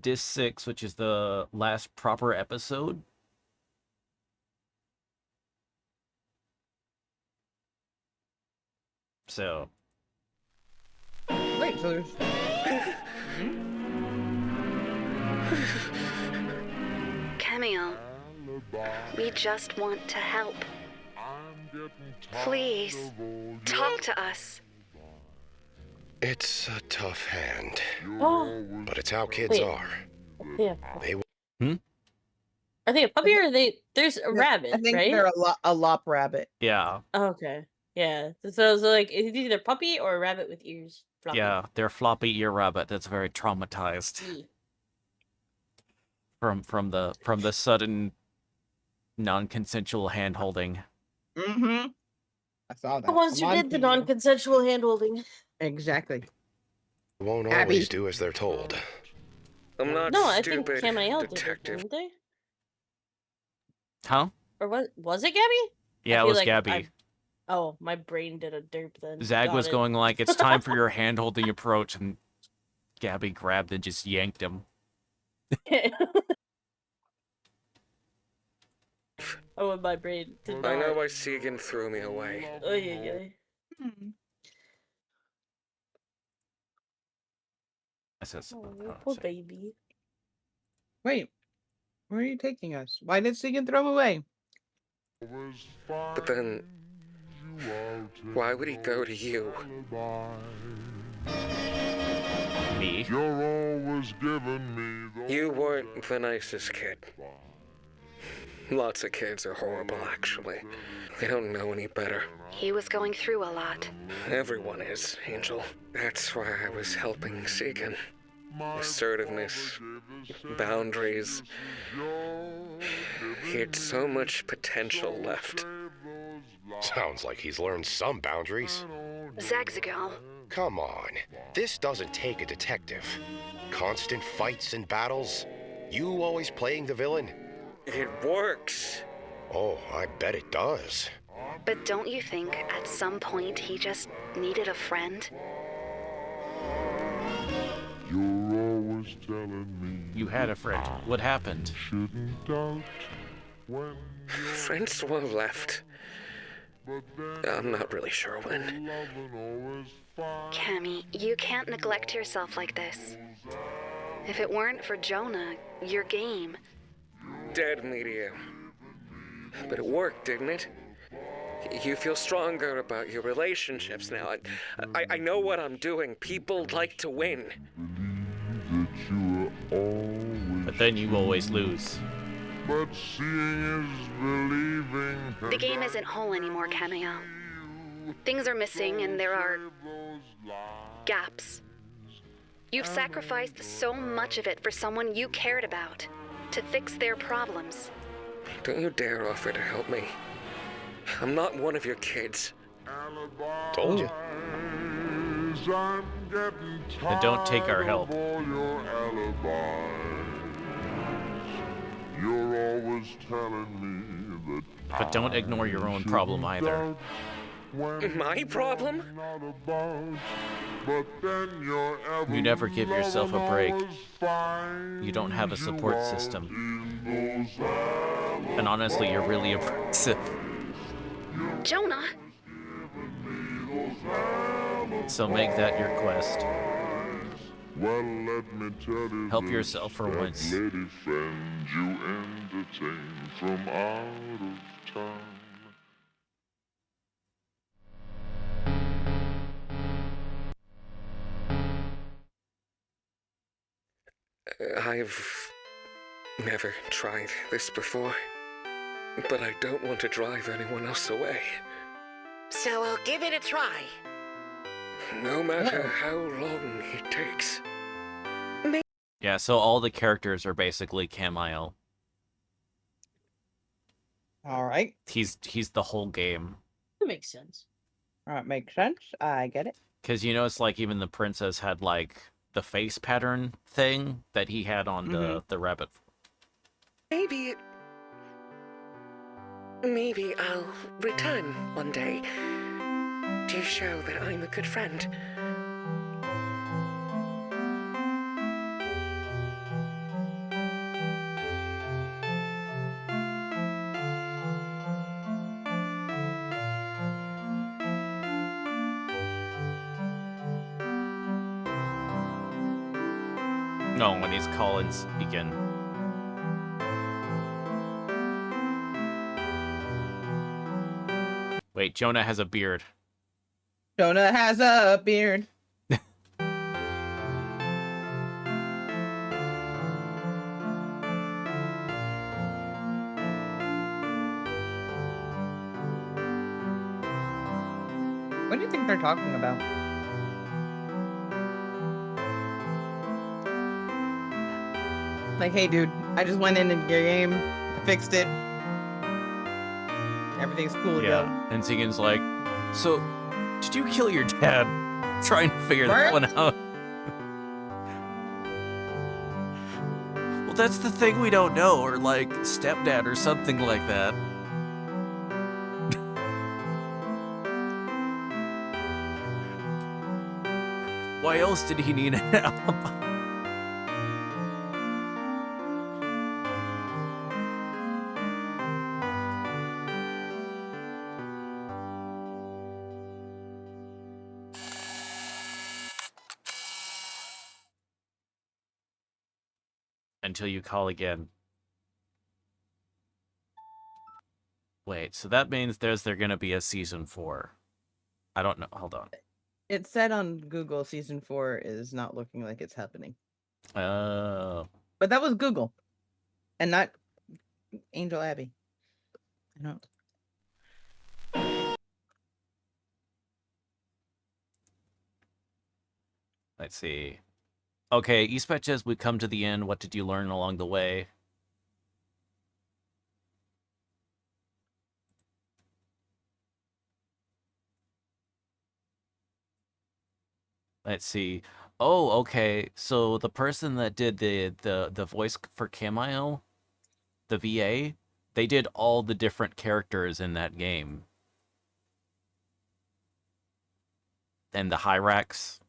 disc 6, which is the last proper episode. So Wait, so there's Camille, we just want to help. Please, talk to us. It's a tough hand, Oh, but it's how kids Wait. are. yeah. They Are they a puppy or are they? There's a rabbit, I think right? they're a lop rabbit. yeah, Okay. Yeah. So like it's either puppy or a rabbit with ears. Floppy. yeah, they're floppy ear rabbit that's very traumatized E. from the sudden non-consensual hand holding. Mm-hmm. I saw that. The ones who I'm on did the TV. non-consensual hand holding. Exactly. won't Abby. always do as they're told. I'm not No, I think stupid, Cam and Ale did it, detective. didn't they? Huh? Or was it Gabby? Yeah, it feel was like Gabby. Oh, my brain did a derp then. Zag Got was it. going like, "It's time for your hand holding approach," and Gabby grabbed and just yanked him. Oh, and my brain did not. I know why Segan threw me away. Oh, yeah. Hmm. I said something. Oh, Oh, poor sorry. baby. Wait, where are you taking us? Why did Segan throw him away? But then, why would he go to you? Me? You weren't the nicest kid. Lots of kids are horrible, actually. They don't know any better. He was going through a lot. Everyone is, Angel. That's why I was helping Segan. Assertiveness, boundaries. He had so much potential left. Sounds like he's learned some boundaries. Zagzagal. Come on, this doesn't take a detective. Constant fights and battles. You always playing the villain. It works. Oh, I bet it does. But don't you think at some point he just needed a friend? You had a friend. What happened? Francois left. I'm not really sure when. Cammy, you can't neglect yourself like this. If it weren't for Jonah, your game. Dead media. But it worked, didn't it? You feel stronger about your relationships now. I know what I'm doing. People like to win. But then you always lose. The game isn't whole anymore, Cameo. Things are missing and there are gaps. You've sacrificed so much of it for someone you cared about, to fix their problems. Don't you dare offer to help me. I'm not one of your kids. Told you. And don't take our help. You're always telling me that But don't ignore your own problem either. My problem? You never give yourself a break. You don't have a support system. And honestly, you're really impressive. Jonah! So make that your quest. Well, let me tell you Help yourself for that once. lady friend you entertain from out of town. I've never tried this before, but I don't want to drive anyone else away. So I'll give it a try. No matter how long it takes. Yeah, so all the characters are basically Camille. All right. He's the whole game. That makes sense. All right, makes sense. I get it. Because you notice, like, even the princess had, like, the face pattern thing that he had on the rabbit. Maybe I'll return one day to show that I'm a good friend. No, when he's calling speaking. Wait, Jonah has a beard. Jonah has a beard. What do you think they're talking about? Like, hey, dude, I just went in your game, I fixed it. Everything's cool, yo. And Tegan's like, so, did you kill your dad? Trying to figure that one out. Well, that's the thing we don't know, or like stepdad or something like that. Why else did he need an alibi? Until you call again. Wait, so that means there's gonna be a season 4. I don't know. Hold on. It said on Google season 4 is not looking like it's happening. Oh. But that was Google. And not Angel Abbey. I don't. Let's see. Okay, Eastpatch as we come to the end. What did you learn along the way? Let's see. Oh, okay. So the person that did the voice for Camille, the VA, they did all the different characters in that game. And the Hyrax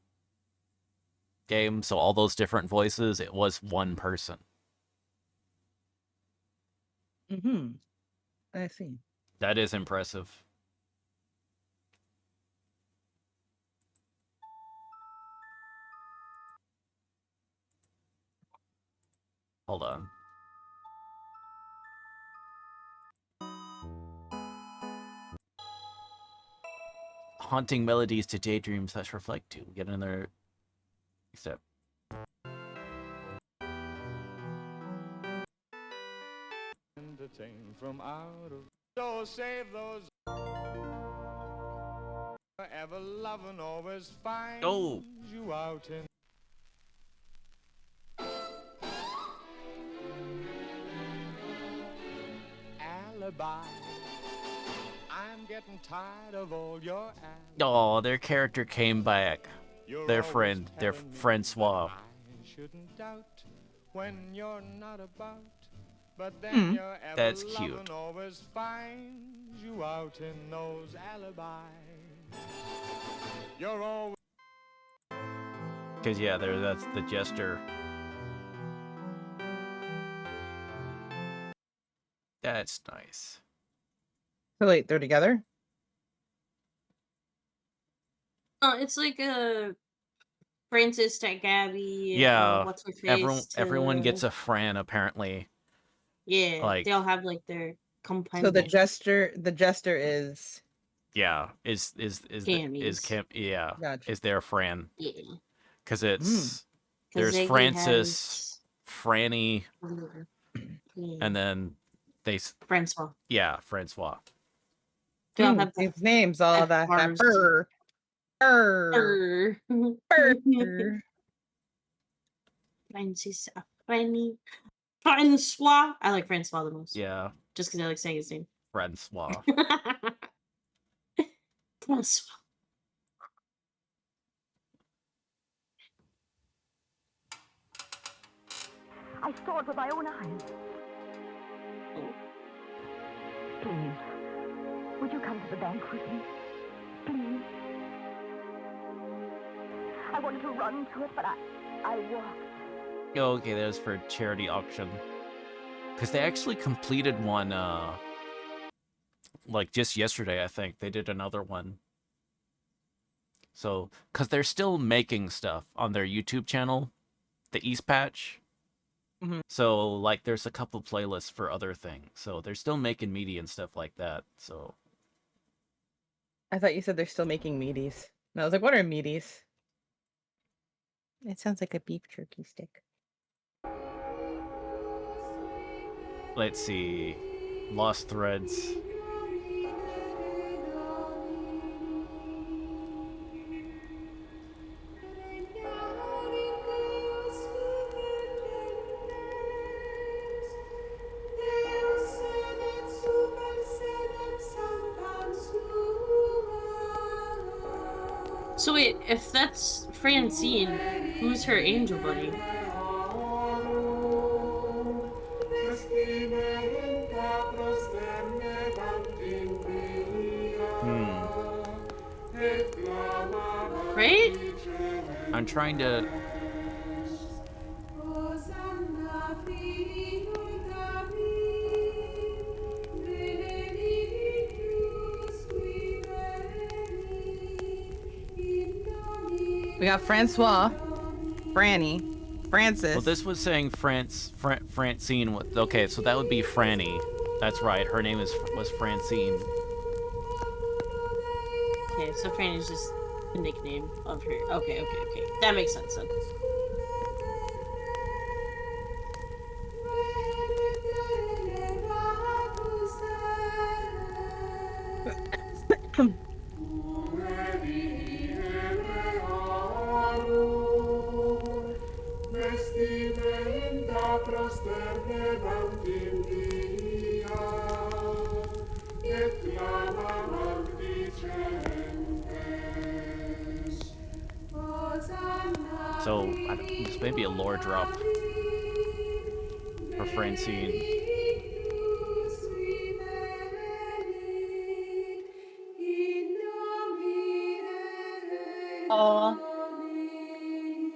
game, so all those different voices, it was one person. Mm-hmm. I see. That is impressive. Hold on. Haunting melodies to daydreams that reflect to. Get another step. From out of so save those ever loving always find you out in alibi. I'm getting tired of all your Oh, their character came back. Their friend, Francois. shouldn't doubt when you're not about. But then your That's ever-loving cute. always finds you out in those alibis. You're always Because, yeah, that's the Jester. That's nice. So wait, they're together? It's like a Francis to Gabby. Yeah, What's her face everyone gets to a Fran, apparently. yeah. They all Like, have like their So the companion. jester is yeah, Cammy's. yeah, Gotcha. is their Fran. Yeah. Because it's, 'Cause there's Ziggy Francis, has Franny, yeah. and then Francois. Yeah, Francois. They all have these names, all F that bars. burr. Burr. Burr. Francis, Francois. I like Francois the most. Yeah. Just because I like saying his name. Francois. Francois. I saw it with my own eyes. Please, would you come to the bank with me? Please. I wanted to run to it, but I walked. Oh, okay, that was for charity auction. Because they actually completed one, like just yesterday, I think. They did another one. So, because they're still making stuff on their YouTube channel, the East Patch. So, like, there's a couple playlists for other things. So, they're still making media and stuff like that. So, I thought you said they're still making meaties. And I was like, what are meaties? It sounds like a beef jerky stick. let's see. Lost Threads. So wait, if that's Francine, who's her angel buddy? Right? I'm trying to... We got Francois, Franny, Francis. Well, this was saying Francine. Okay, so that would be Franny. That's right. Her name was Francine. Okay, so Franny is just the nickname of her. Okay. That makes sense then. So, this may be a lore drop for Francine. Oh.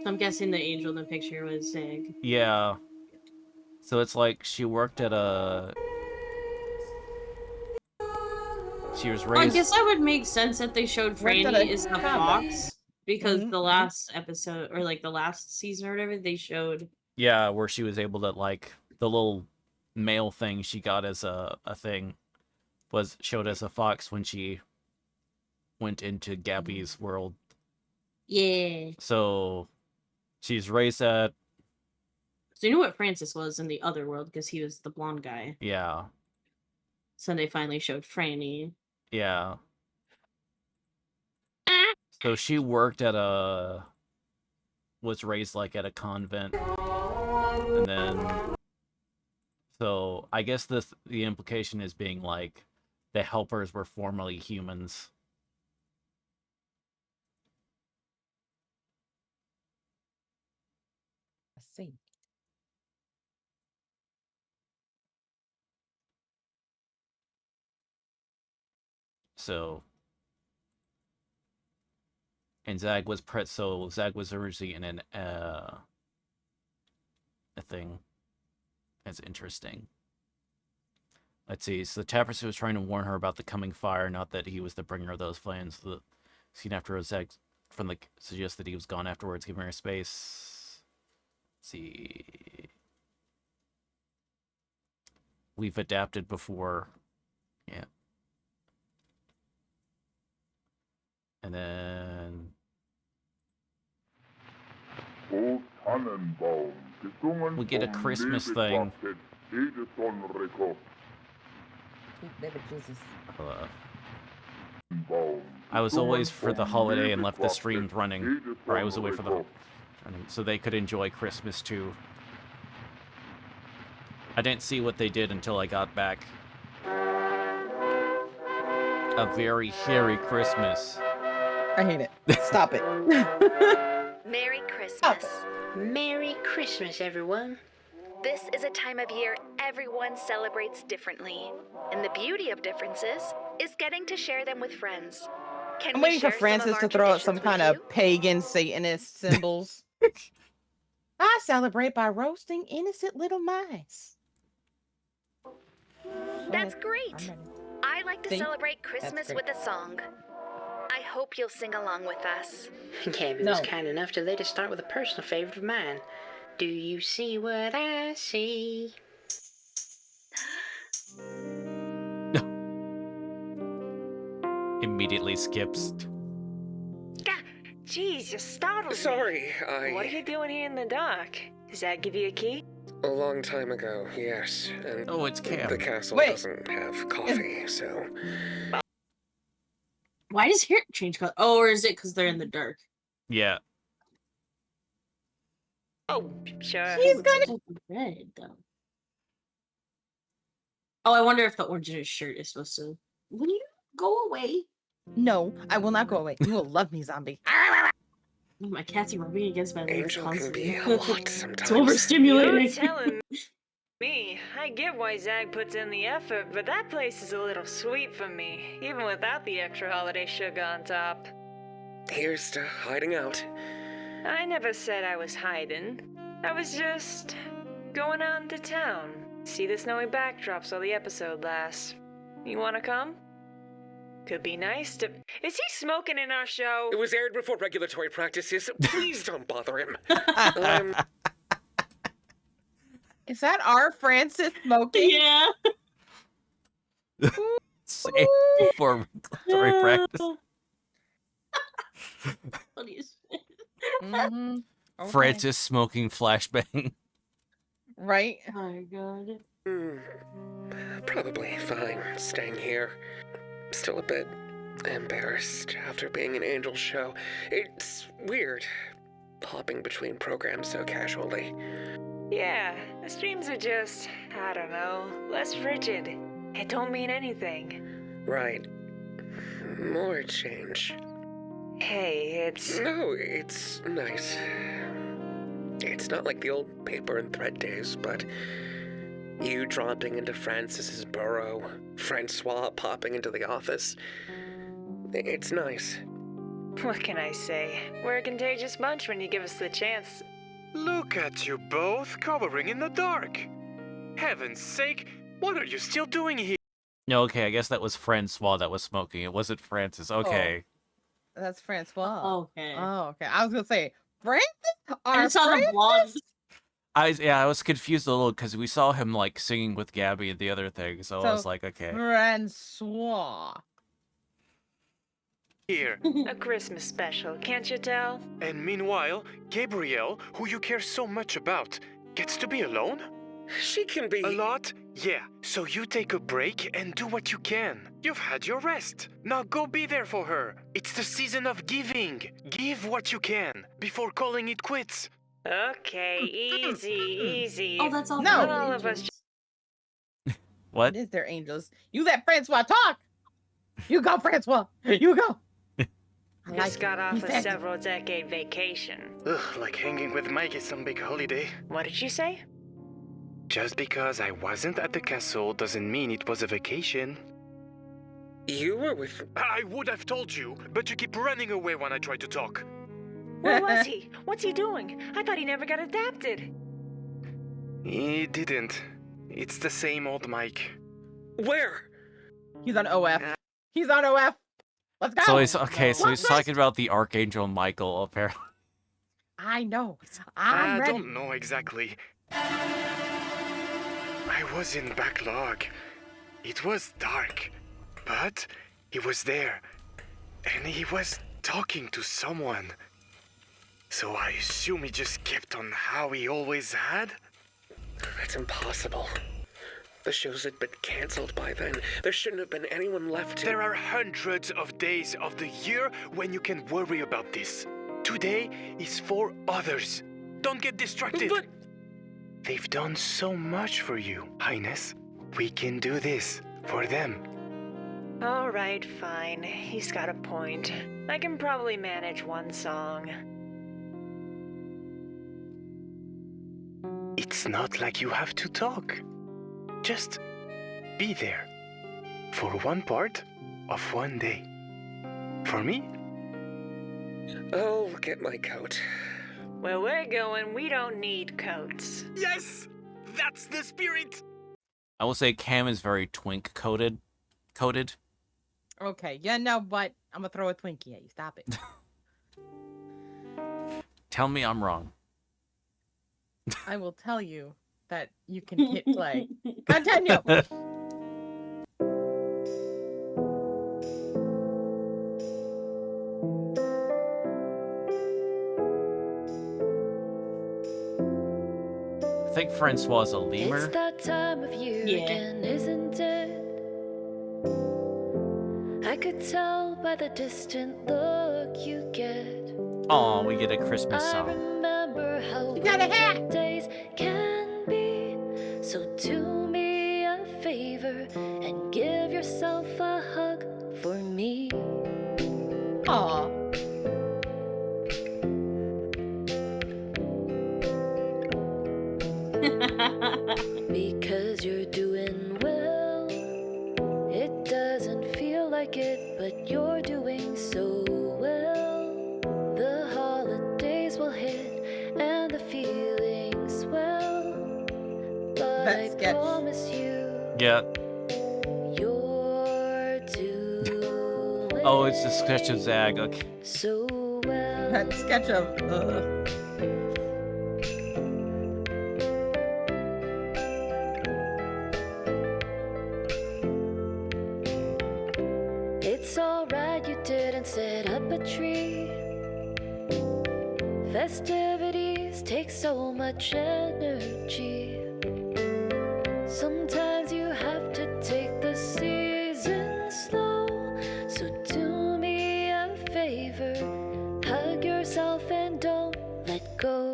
I'm guessing the angel in the picture was Zig. Yeah. So it's like she worked at a... She was Well, I raised... guess that would make sense that they showed Worked at Franny a is the convent. fox. Because the Mhm. last episode, or like the last season or whatever, they showed... Yeah, where she was able to, like, the little male thing she got as a thing was showed as a fox when she went into Gabby's world. Yeah. So she's raised at... So you knew what Francis was in the other world because he was the blonde guy. Yeah. So they finally showed Franny. Yeah. So she worked at a... was raised, like, at a convent. And then... So, I guess the implication is being, like, the helpers were formerly humans. Let's see. So, and Zag was Zag was originally in a thing. That's interesting. Let's see. So the Tapestry was trying to warn her about the coming fire, not that he was the bringer of those flames. The scene after Zag from the suggests that he was gone afterwards, giving her space. Let's see. We've adapted before. Yeah. And then we get a Christmas thing. Baby Jesus. I was always for the holiday and left the streams running, or I was away for the so they could enjoy Christmas too. I didn't see what they did until I got back. A very hairy Christmas. I hate it. Stop it. Merry Christmas. Merry Christmas, everyone. This is a time of year everyone celebrates differently. And the beauty of differences is getting to share them with friends. Can I'm we waiting for share some of Francis our to throw out some traditions kind with of pagan Satanist symbols. I celebrate by roasting innocent little mice. you? That's great. I like to See? celebrate Christmas great. with a song. I hope you'll sing along with us. Gabby was kind enough to let us start with a personal favorite of mine. Do you see what I see? Immediately skips. Jeez, you startled me. Sorry, What are you doing here in the dark? Does that give you a key? A long time ago, yes. And oh, it's Cam. The castle doesn't have coffee, so... Why does hair change color? Oh, or is it because they're in the dark? Yeah. Oh, sure. He's got red though. Oh, I wonder if the orange in his shirt is supposed to. Will you go away? No, I will not go away. You will love me, zombie. My cat's rubbing against my legs Angel constantly. can be a lot sometimes. It's overstimulating. You're telling me. I get why Zag puts in the effort, but that place is a little sweet for me, even without the extra holiday sugar on top. Here's to hiding out. I never said I was hiding. I was just going out into town. See the snowy backdrops while the episode lasts. You wanna come? Could be nice to... Is he smoking in our show? It was aired before regulatory practices. Please don't bother him. Is that our Francis smoking? Yeah. Say before regulatory practice. Funny as shit. Mm-hmm. Okay. Francis smoking flashbang. Right? Oh my god. Probably fine staying here. Still a bit embarrassed after being an Angel show. It's weird, hopping between programs so casually. Yeah, the streams are just, I don't know, less rigid. It don't mean anything. Right. More change. Hey, it's... No, it's nice. It's not like the old paper and thread days, but you dropping into Francis's burrow, Francois popping into the office. It's nice. What can I say? We're a contagious bunch when you give us the chance. Look at you both cowering in the dark. Heaven's sake, what are you still doing here? No, okay, I guess that was Francois that was smoking. It wasn't Francis. Okay. That's Francois. Okay. Oh, okay. I was gonna say Francis. I saw the blonde. I was confused a little because we saw him like singing with Gabby and the other thing, so I was like, okay. Francois. Here. A Christmas special, can't you tell? And meanwhile, Gabrielle, who you care so much about, gets to be alone? She can be... A lot? Yeah, so you take a break and do what you can. You've had your rest. Now go be there for her. It's the season of giving. Give what you can before calling it quits. Okay, easy. Oh, that's all. No. All of us. What? It is their angels. You let Francois talk. You go, Francois. You go. Just got off He's a acting. several-decade vacation. Ugh, like hanging with Mike is some big holiday. What did you say? Just because I wasn't at the castle doesn't mean it was a vacation. You were with... I would have told you, but you keep running away when I try to talk. Where was he? What's he doing? I thought he never got adapted. He didn't. It's the same old Mike. Where? He's on OF. He's on OF. Let's go. So he's okay. So What? he's talking about the Archangel Michael, apparently. I know. I'm I ready. don't know exactly. I was in backlog. It was dark, but he was there, and he was talking to someone. So I assume he just kept on how he always had? That's impossible. The shows had been cancelled by then. There shouldn't have been anyone left to... There are hundreds of days of the year when you can worry about this. Today is for others. Don't get distracted. But... They've done so much for you, Highness. We can do this for them. All right, fine. He's got a point. I can probably manage one song. It's not like you have to talk. Just be there. For one part of one day. For me? I'll get my coat. Where we're going, we don't need coats. Yes! That's the spirit! I will say Cam is very twink coated. Okay, yeah, no, but I'm gonna throw a Twinkie at you. Stop it. Tell me I'm wrong. I will tell you that you can hit play. Continue. I think Francois is a lemur. It's that time of year again, isn't it? I could tell by the distant look you get. Aw, we get a Christmas I song. remember how You got a hat. winter days can be. So do me a favor and give yourself a hug for me. Aw. Because you're doing well. It doesn't feel like it, but you're doing so well. The holidays will hit and the feelings swell. But That I sketch. promise you, Yeah. you're doing Oh, it's a sketch of Zag. Okay. so well. That sketch of. It's alright you didn't set up a tree. Festivities take so much energy. Sometimes you have to take the season slow. So do me a favor, hug yourself and don't let go.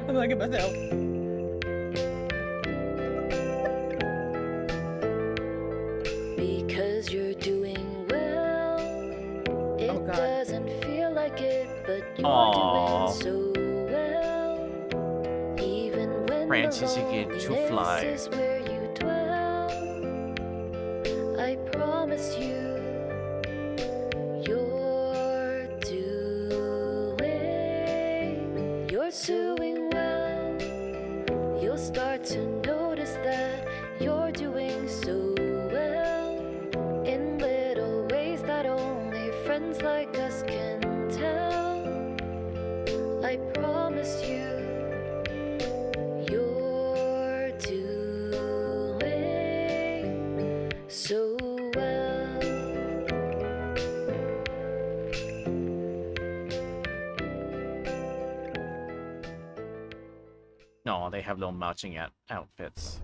I'm looking at myself. Because you're doing well. It Oh, God. doesn't feel like it, but you're Aw. doing so well. Even when Francis, the you get to loneliness fly. is where you dwell. I promise you, you're doing well. You'll start to notice that you're doing so well in little ways that only friends like us can tell. I promise you, you're doing so well. No, they have no matching outfits.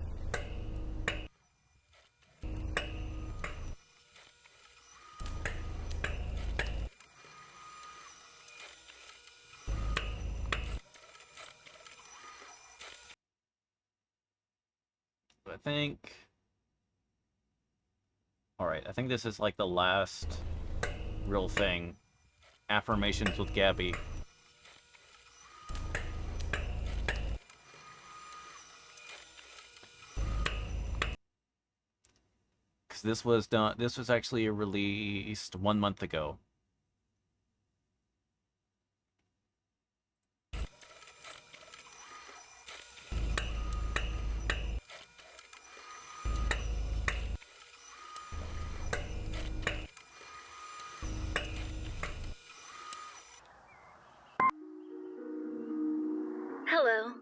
I think... Alright, I think this is like the last real thing. Affirmations with Gabby. because this was done. This was actually released 1 month ago. Hello.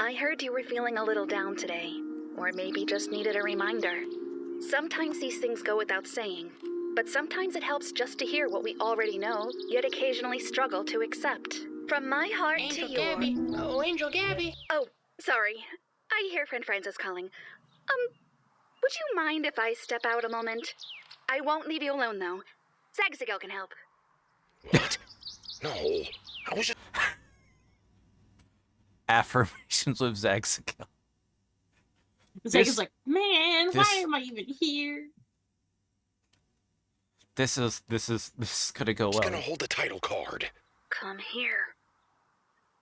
I heard you were feeling a little down today, or maybe just needed a reminder. Sometimes these things go without saying, but sometimes it helps just to hear what we already know, yet occasionally struggle to accept. From my heart Angel to your... Gabby. Oh, Angel Gabby. Oh, sorry. I hear friend Francis calling. Would you mind if I step out a moment? I won't leave you alone, though. Zagzago can help. What? No. I was just... Affirmations with Zagzago. Zaga's like, man, this- why am I even here? This is gonna go Who's well. gonna hold the title card? Come here.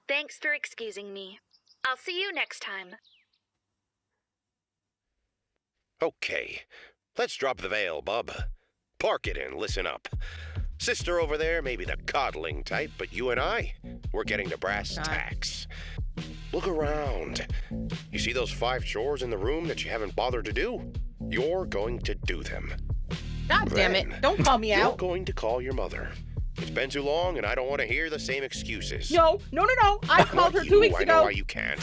Thanks for excusing me. I'll see you next time. Okay, let's drop the veil, bub. Park it and listen up. Sister over there may be the coddling type, but you and I, we're getting to brass tacks. Look around. You see those 5 chores in the room that you haven't bothered to do? You're going to do them. God damn it. Don't call me You're out. going to call your mother. It's been too long, and I don't want to hear the same excuses. No. I called her 2 weeks I ago. know why you can't.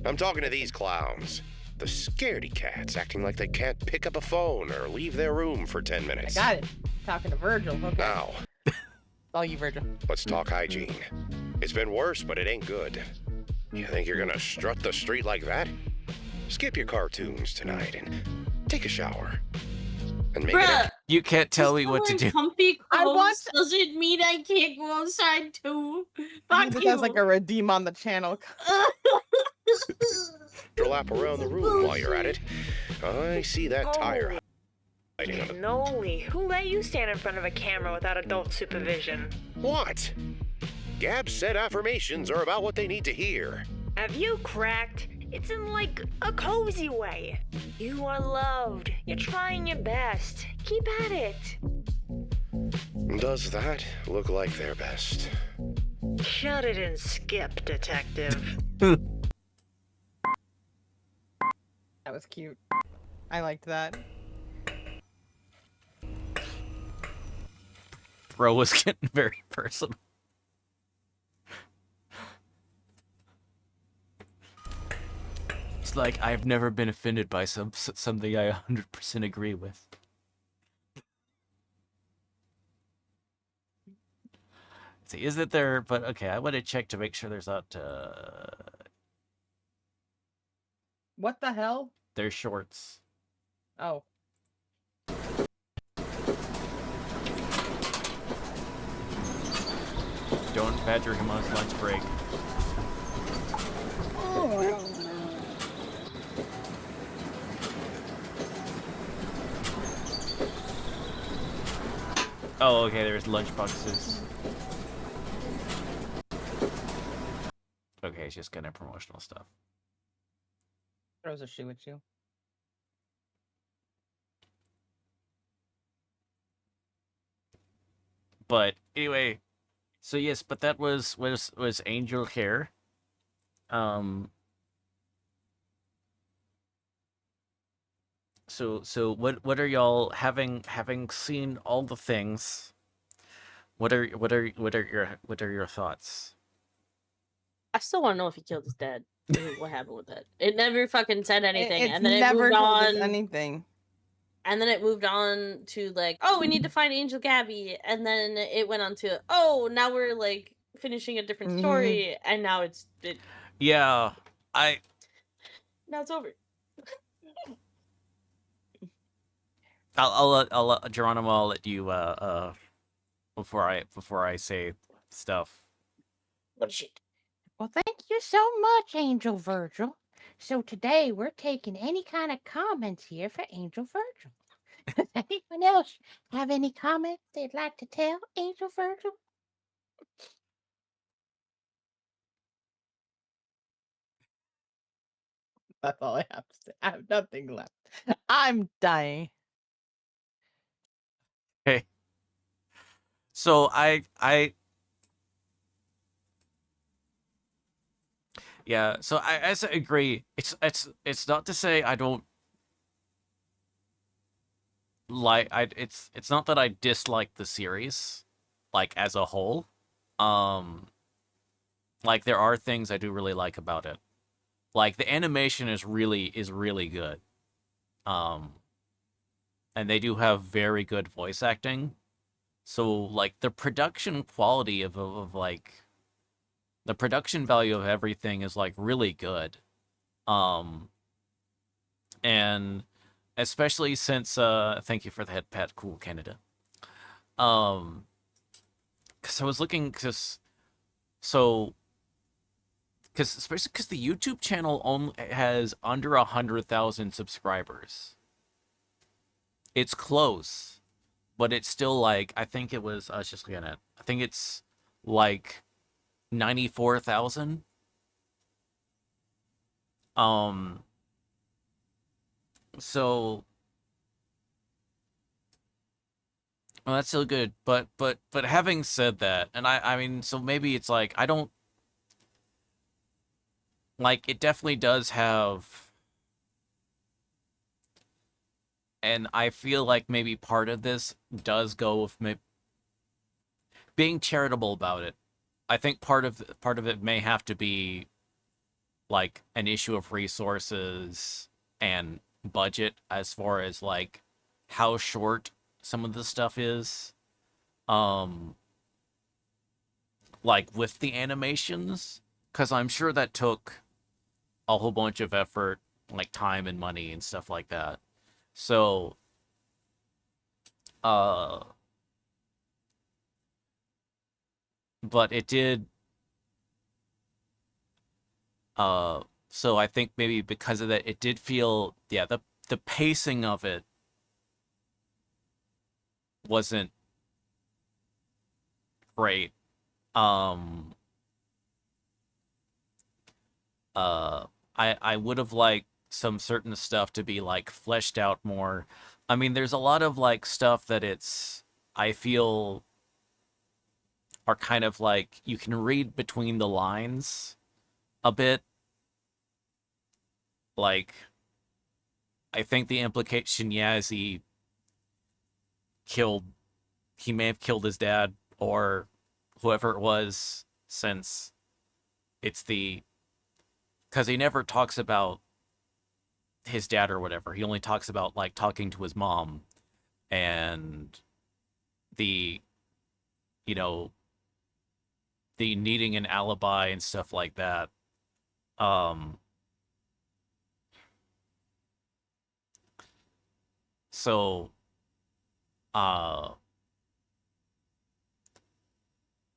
I'm talking to these clowns. The scaredy cats acting like they can't pick up a phone or leave their room for 10 I minutes. got it. Talking to Virgil. Okay. Now, All you, Virgil. let's talk hygiene. It's been worse, but it ain't good. You think you're gonna strut the street like that? Skip your cartoons tonight and take a shower. And make Bruh, it You can't tell me what to do. comfy I clothes want- doesn't mean I can't go outside too. I Fuck think you. that's like a redeem on the channel. a lap around the room while you're at it. I see that tire hiding on the... Noli, who let you stand in front of a camera without adult supervision? What? Gab said affirmations are about what they need to hear. Have you cracked? It's in like a cozy way. You are loved. You're trying your best. Keep at it. Does that look like their best? Shut it and skip, detective. That was cute. I liked that. Bro was getting very personal. It's like I've never been offended by something I 100% agree with. See, is it there? But okay, I want to check to make sure there's not. What the hell? There's shorts. Oh. Don't badger him on his lunch break. Oh, okay, there's lunch boxes. Okay, it's just kind of promotional stuff. Throws a shoe at you. But anyway, so yes, but that was Angel Hare. So what are y'all having seen all the things? What are your thoughts? I still want to know if he killed his dad. What happened with that? It never fucking said anything, It's and then it never moved told us on. anything. And then it moved on to like, oh, we need to find Angel Gabby, and then it went on to, oh, now we're like finishing a different story, and now it. Yeah, Now it's over. I'll let Geronimo. I'll let you before I say stuff. What shit? Well, thank you so much, Angel Virgil. So today we're taking any kind of comments here for Angel Virgil. Does anyone else have any comments they'd like to tell Angel Virgil? That's all I have to say. I have nothing left. I'm dying. Okay. So I yeah, so I agree. It's not to say I don't like it's not that I dislike the series like as a whole. Um like there are things I do really like about it. Like the animation is really good. Um and they do have very good voice acting. So like the production quality of like the production value of everything is like really good. Um and especially since thank you for the head pat, cool Canada. Um cuz I was looking so cuz especially cuz the YouTube channel only has under 100,000 subscribers. It's close, but it's still like I think it was I was just looking at it. I think it's like 94,000. Um so well, that's still good, but having said that, and I mean, so maybe it's like I don't like it definitely does have, and I feel like maybe part of this does go with being charitable about it. I think part of it may have to be like an issue of resources and budget as far as like how short some of the stuff is. Um like with the animations, cuz I'm sure that took a whole bunch of effort, like time and money and stuff like that. So, uh, but it did, uh, so I think maybe because of that, it did feel, yeah, the pacing of it wasn't great. Um, uh, I would have liked some certain stuff to be like fleshed out more. I mean, there's a lot of like stuff that I feel are kind of like you can read between the lines a bit. Like, I think the implication, yeah, is killed, he may have killed his dad or whoever it was, since it's because he never talks about his dad or whatever. He only talks about like talking to his mom and the, you know, the needing an alibi and stuff like that. Um, so, uh,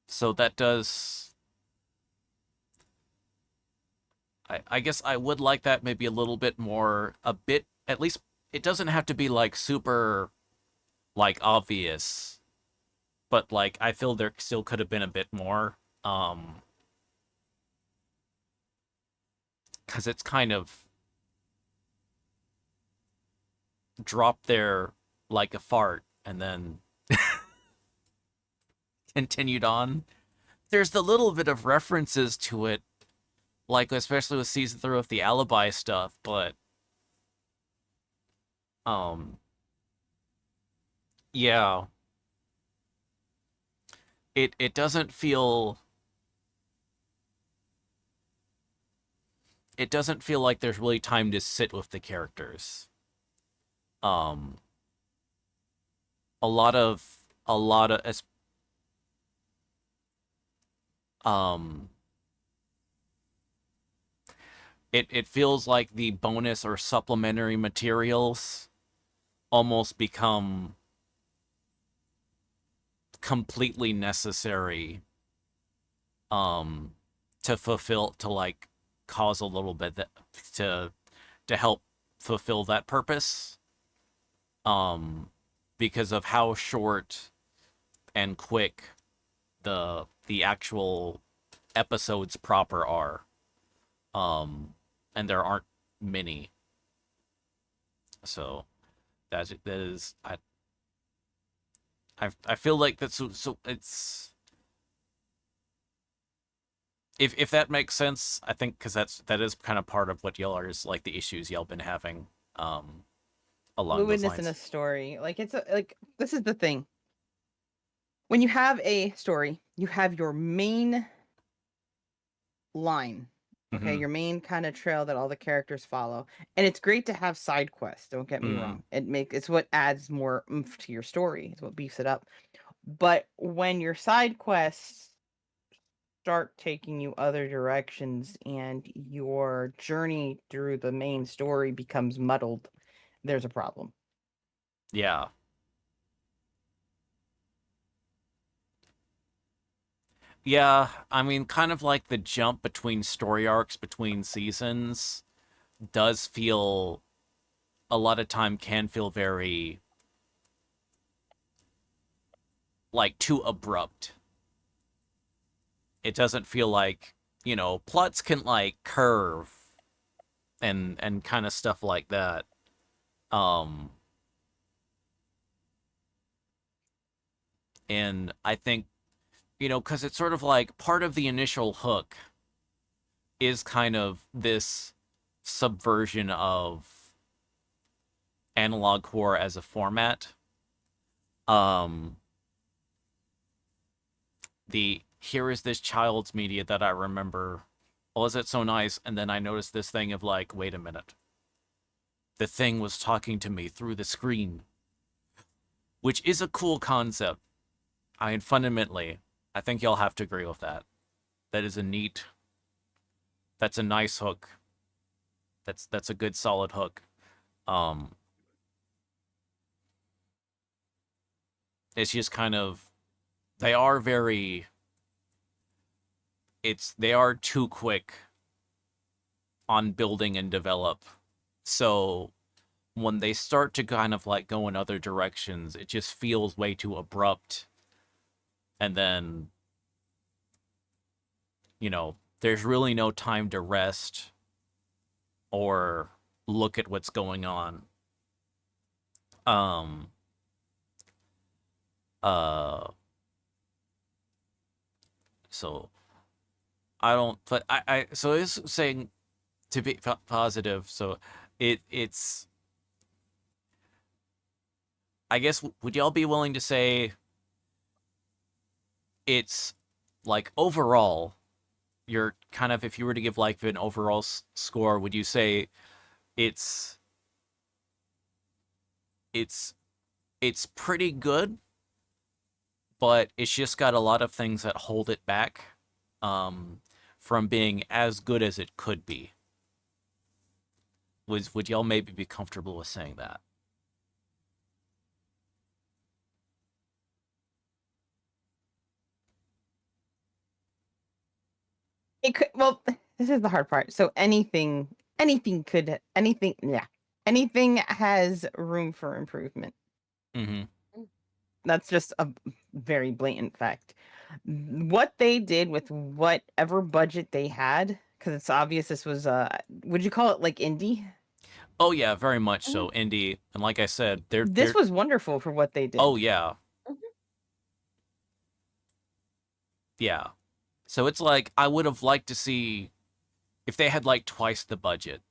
so that does, I guess I would like that maybe a little bit more, a bit, at least it doesn't have to be like super like obvious, but like I feel there still could have been a bit more. Because it's kind of dropped there like a fart and then continued on. There's the little bit of references to it, like especially with season 3 with the alibi stuff, but um yeah, it doesn't feel, it doesn't feel like there's really time to sit with the characters. Um a lot of um it feels like the bonus or supplementary materials almost become completely necessary um to like cause a little bit that to help fulfill that purpose, um because of how short and quick the actual episodes proper are, and there aren't many. So that is I feel like that's so it's if that makes sense. I think because that is kind of part of what y'all are is like the issues y'all been having along those Fluidness in a lines. story. Like like this is the thing. When you have a story, you have your main line. Okay, Mhm. your main kind of trail that all the characters follow. And it's great to have side quests, don't get me wrong. It's what adds more oomph to your story. It's what beefs it up. But when your side quests start taking you other directions and your journey through the main story becomes muddled, there's a problem. Yeah. Yeah, I mean, kind of like the jump between story arcs between seasons does feel a lot of time can feel very like too abrupt. It doesn't feel like, plots can like curve and kind of stuff like that. Um and I think, cuz it's sort of like part of the initial hook is kind of this subversion of analog horror as a format. Um the here is this child's media that I remember. Oh, is it so nice? And then I noticed this thing of like, wait a minute. The thing was talking to me through the screen, which is a cool concept. I mean, fundamentally, I think y'all have to agree with that. That is that's a nice hook. That's a good solid hook. Um, it's just kind of, they are very, they are too quick on building and develop. So when they start to kind of like go in other directions, it just feels way too abrupt. And then, there's really no time to rest or look at what's going on. Um, uh, so I don't, but so it's saying to be positive. So it's, I guess, would y'all be willing to say it's like overall, you're kind of, if you were to give like an overall score, would you say it's it's it's pretty good, but it's just got a lot of things that hold it back um, from being as good as it could be? Would y'all maybe be comfortable with saying that? It could, well, this is the hard part. So anything has room for improvement. Mm-hmm. That's just a very blatant fact. What they did with whatever budget they had, because it's obvious this was would you call it like indie? Oh yeah, very much so. Indie, and like I said, This was wonderful for what they did. Oh yeah. Yeah. So it's like I would have liked to see if they had like twice the budget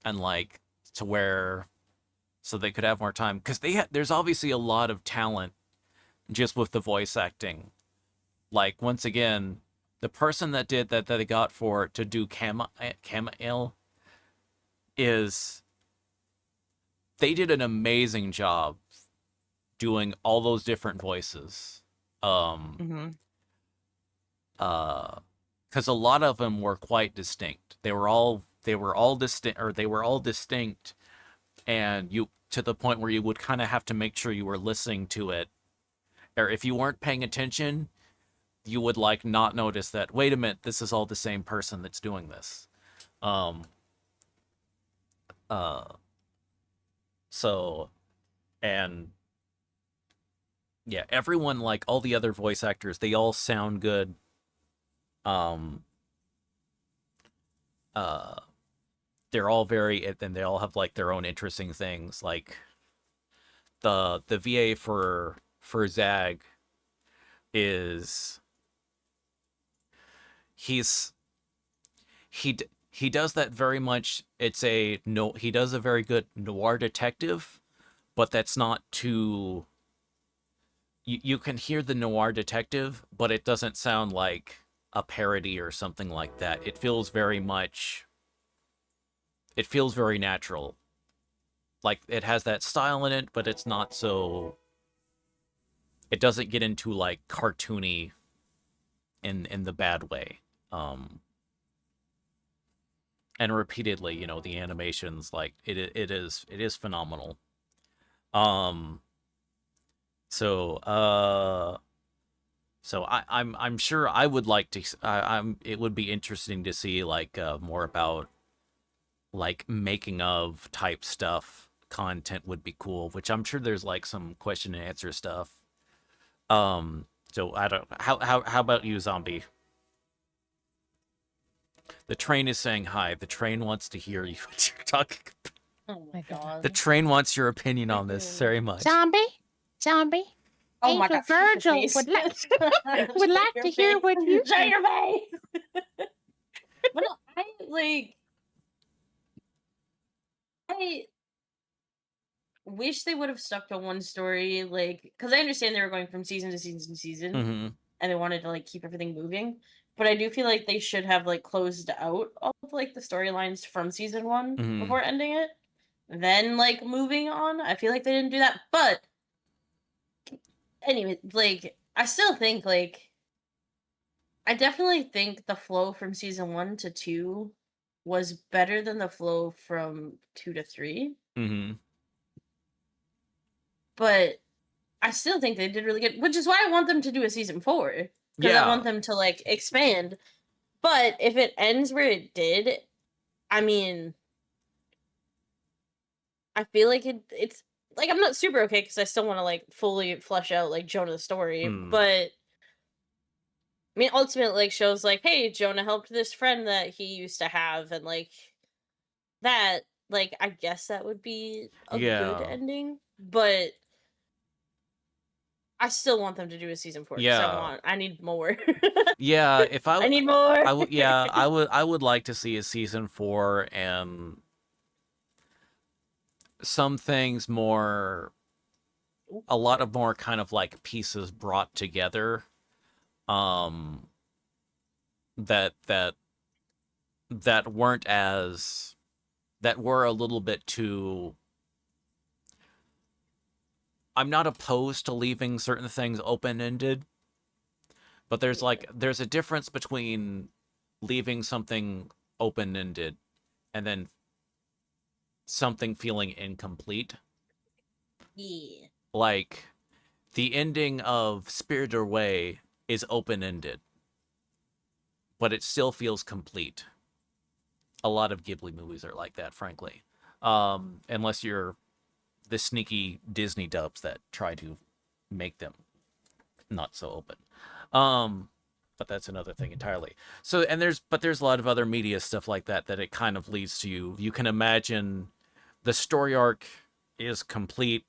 and like to where so they could have more time because there's obviously a lot of talent just with the voice acting. Like once again, the person that did that they got for to do Camail is they did an amazing job doing all those different voices. Because a lot of them were quite distinct. They were all distinct, and you to the point where you would kind of have to make sure you were listening to it, or if you weren't paying attention, you would like not notice that. Wait a minute, this is all the same person that's doing this. Um. So, and yeah, everyone like all the other voice actors, they all sound good. Um. Uh they're all very, and they all have like their own interesting things. Like the VA for Zag is he's he does that very much. It's a no. He does a very good noir detective, but that's not too. You can hear the noir detective, but it doesn't sound like a parody or something like that. It feels very much. It feels very natural. Like it has that style in it, but it's not so. It doesn't get into like cartoony in the bad way. And repeatedly, you know, the animations, like it is phenomenal. Um so I'm sure I would like to I'm it would be interesting to see like more about like making of type stuff. Content would be cool, which I'm sure there's like some question and answer stuff. So I don't how about you, Zombie? The train is saying hi. The train wants to hear you what you're talking about. Oh my god. The train wants your opinion on this very much. Zombie. Oh my Angel god. shut your Virgil face. would like to hear what you Shut think. your face. But no, I wish they would have stuck to one story, like, because I understand they were going from season to season to season, Mm-hmm. and they wanted to like keep everything moving. But I do feel like they should have like closed out all of like the storylines from season one Mhm. before ending it, then like moving on. I feel like they didn't do that. But anyway, like I still think like I definitely think the flow from season 1 to 2 was better than the flow from 2 to 3. Mm-hmm. But I still think they did really good, which is why I want them to do a season 4 because I Yeah. want them to like expand. But if it ends where it did, I mean, I feel like it's like I'm not super okay because I still want to like fully flesh out like Jonah's story, Mm. but I mean, ultimately, like shows like, hey, Jonah helped this friend that he used to have, and like that, like I guess that would be a good Yeah. ending, but I still want them to do a season 4 because Yeah. I need more. Yeah, if I need more. I would like to see a season 4 and some things more a lot of more kind of like pieces brought together um that weren't as that were a little bit too. I'm not opposed to leaving certain things open-ended, but there's a difference between leaving something open-ended and then something feeling incomplete. Yeah. Like the ending of Spirited Away is open-ended, but it still feels complete. A lot of Ghibli movies are like that, frankly. Unless you're the sneaky Disney dubs that try to make them not so open. But that's another thing entirely. So, and there's a lot of other media stuff like that it kind of leads to you can imagine the story arc is complete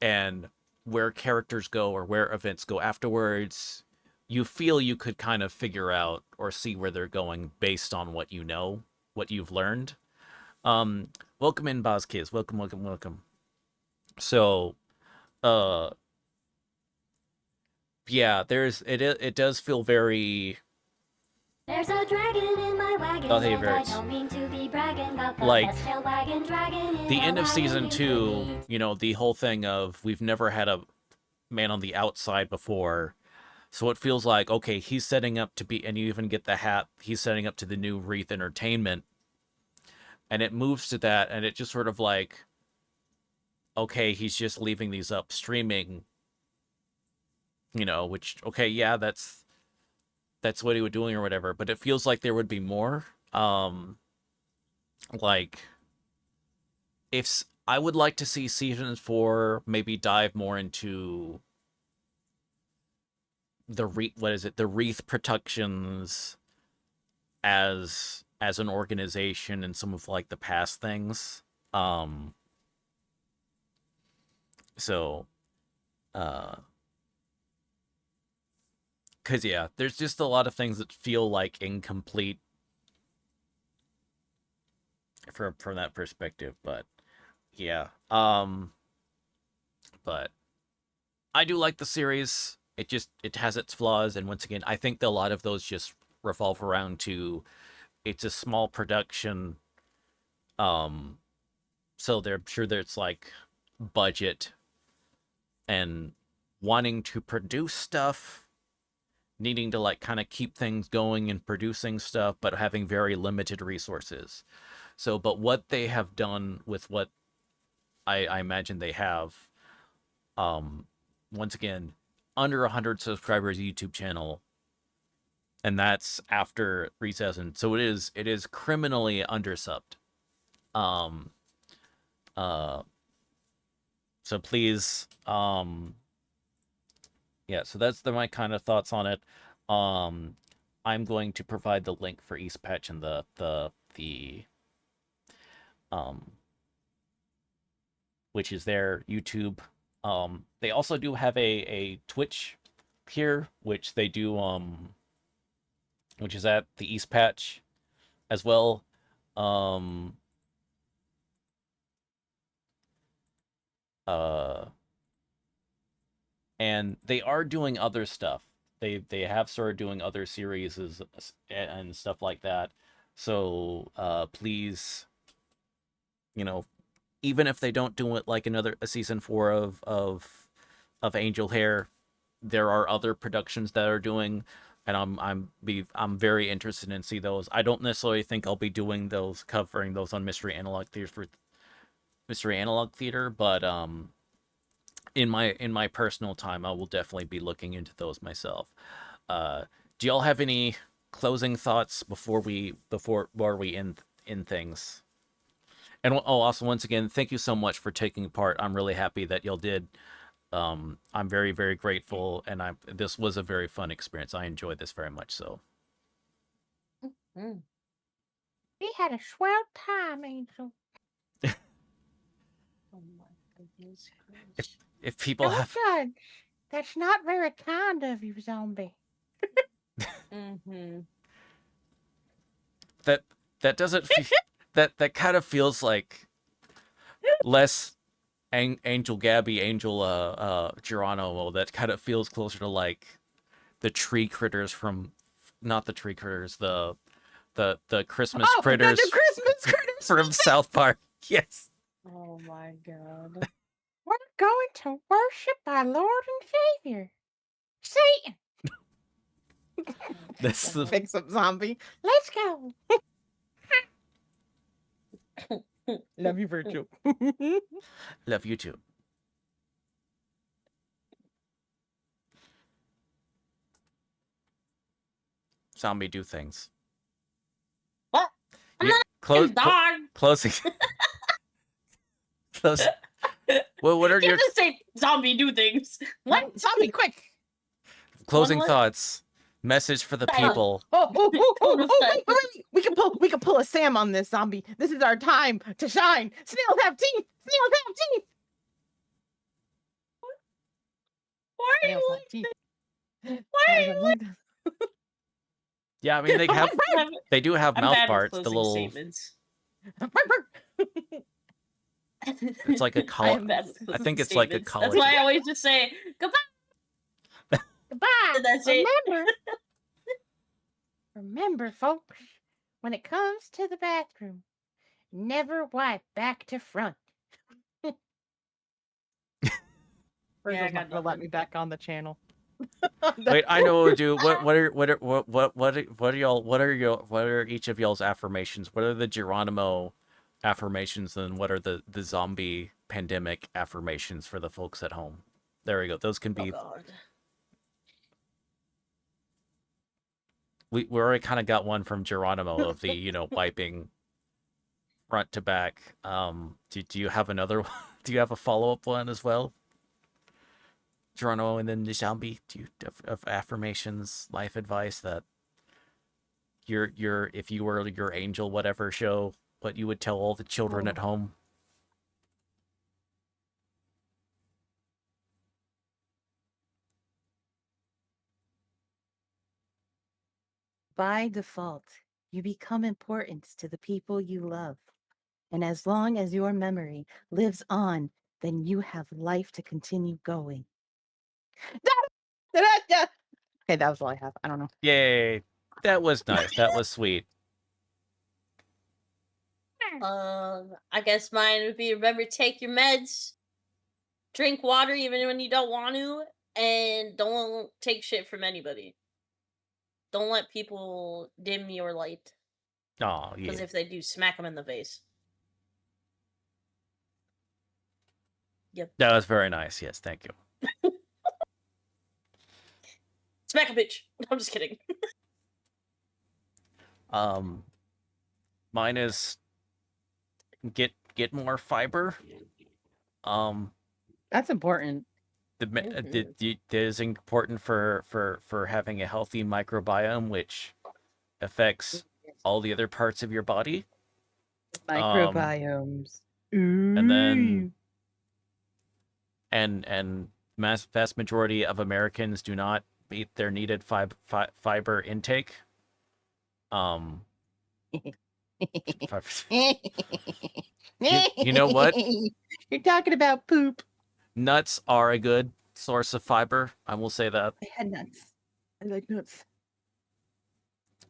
and where characters go or where events go afterwards, you feel you could kind of figure out or see where they're going based on what you know, what you've learned. Welcome in, Bozkiz. Welcome. So, yeah, it does feel very. There's a dragon in my wagon, Oh, hey, and I Verts. don't mean to be bragging, got the Like, best tail wagging dragon in the end of wagon season you 2, could meet. you know, the whole thing of we've never had a man on the outside before. So it feels like, okay, he's setting up to be, and you even get the hat, he's setting up to the new Wreath Entertainment. And it moves to that, and it just sort of like, okay, he's just leaving these up streaming, you know, which, okay, yeah, that's what he was doing or whatever, but it feels like there would be more. Like, if I would like to see season 4 maybe dive more into the Wreath Productions as as an organization and some of like the past things. So, cause yeah, there's just a lot of things that feel like incomplete from that perspective, but yeah. But I do like the series. It has its flaws, and once again, I think that a lot of those just revolve around to it's a small production. So they're sure there's like budget and wanting to produce stuff, needing to like kind of keep things going and producing stuff, but having very limited resources. So, but what they have done with what I imagine they have, once again, under 100 subscribers YouTube channel, and that's after 3,000. So it is criminally undersubbed. So please, yeah, so that's my kind of thoughts on it. I'm going to provide the link for East Patch and the which is their YouTube. They also do have a Twitch here, which they do which is at the East Patch as well. And they are doing other stuff. They have started doing other series and stuff like that. So please, you know, even if they don't do it like a season 4 of Angel Hare, there are other productions that are doing, and I'm very interested in see those. I don't necessarily think I'll be doing those, covering those on Mystery Analog Theater, but in my personal time, I will definitely be looking into those myself. Do y'all have any closing thoughts before we end things? And also, once again, thank you so much for taking part. I'm really happy that y'all did. I'm very, very grateful, and this was a very fun experience. I enjoyed this very much. So, We had a swell time, Angel. Oh my goodness. if people Don't have, judge. That's not very kind of you, zombie. that doesn't that kind of feels like less Angel Gabby, Angel Geronimo. That kind of feels closer to like the tree critters from, not the tree critters, the Christmas critters. The Christmas critters from South Park. Yes. Oh my god. We're going to worship our Lord and Savior, Satan. That's the fix up zombie. Let's go. Love you, Virgil. Love you too. Zombie, do things. What? Closing. Close. Well, what are your just say zombie do things? What? Zombie, quick. closing thoughts? Message for the people. Wait. We can pull a Sam on this, zombie. This is our time to shine. Snails have teeth. Snails have teeth. Why are Snails you have teeth. Why are you like Yeah, I mean they do have I'm mouth bad with parts. The closing little statements. it's like a I collar. am bad with I closing think it's like a statements. collar. That's why I always just say goodbye. Goodbye. That's it. Remember, folks, when it comes to the bathroom, never wipe back to front. Virgil's not gonna let me back on the channel. Wait, I know, dude. What are each of y'all's affirmations? What are the Geronimo affirmations, and what are the zombie pandemic affirmations for the folks at home? There we go. Those can be. Oh, God. We already kind of got one from Geronimo of the wiping front to back. Do you have another one? Do you have a follow-up one as well? Geronimo, and then the zombie, do you have affirmations, life advice that your if you were your Angel whatever show, what you would tell all the children Oh. at home? By default, you become important to the people you love. And as long as your memory lives on, then you have life to continue going. Okay, that was all I have. I don't know. Yay! That was nice. That was sweet. I guess mine would be remember take your meds, drink water even when you don't want to, and don't take shit from anybody. Don't let people dim your light. Oh, Because yeah. if they do, smack them in the face. Yep. That was very nice. Yes, thank you. Smack a bitch. I'm just kidding. Mine is get more fiber. That's important. That is important for having a healthy microbiome, which affects all the other parts of your body. Microbiomes. And then and vast majority of Americans do not meet their needed fiber intake. You know what? You're talking about poop. Nuts are a good source of fiber. I will say that. I had nuts. I like nuts.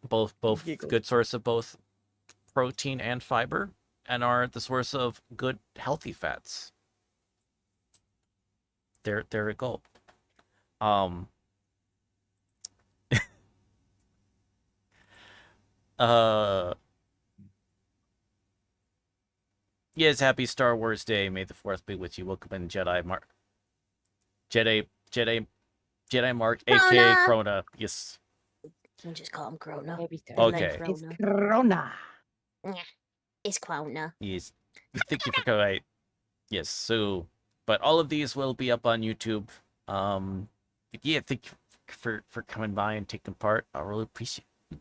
Both Giggles. good source of both protein and fiber, and are the source of good healthy fats. There a go. Yes, happy Star Wars Day. May the Fourth be with you. Welcome in, Jedi Mark, aka Krona. Yes. You just call him Krona. Okay. It's Corona. It's Krona. Yes. Thank you for coming. Yes. So, but all of these will be up on YouTube. Yeah. Thank you for coming by and taking part. I really appreciate it.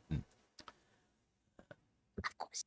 Of course.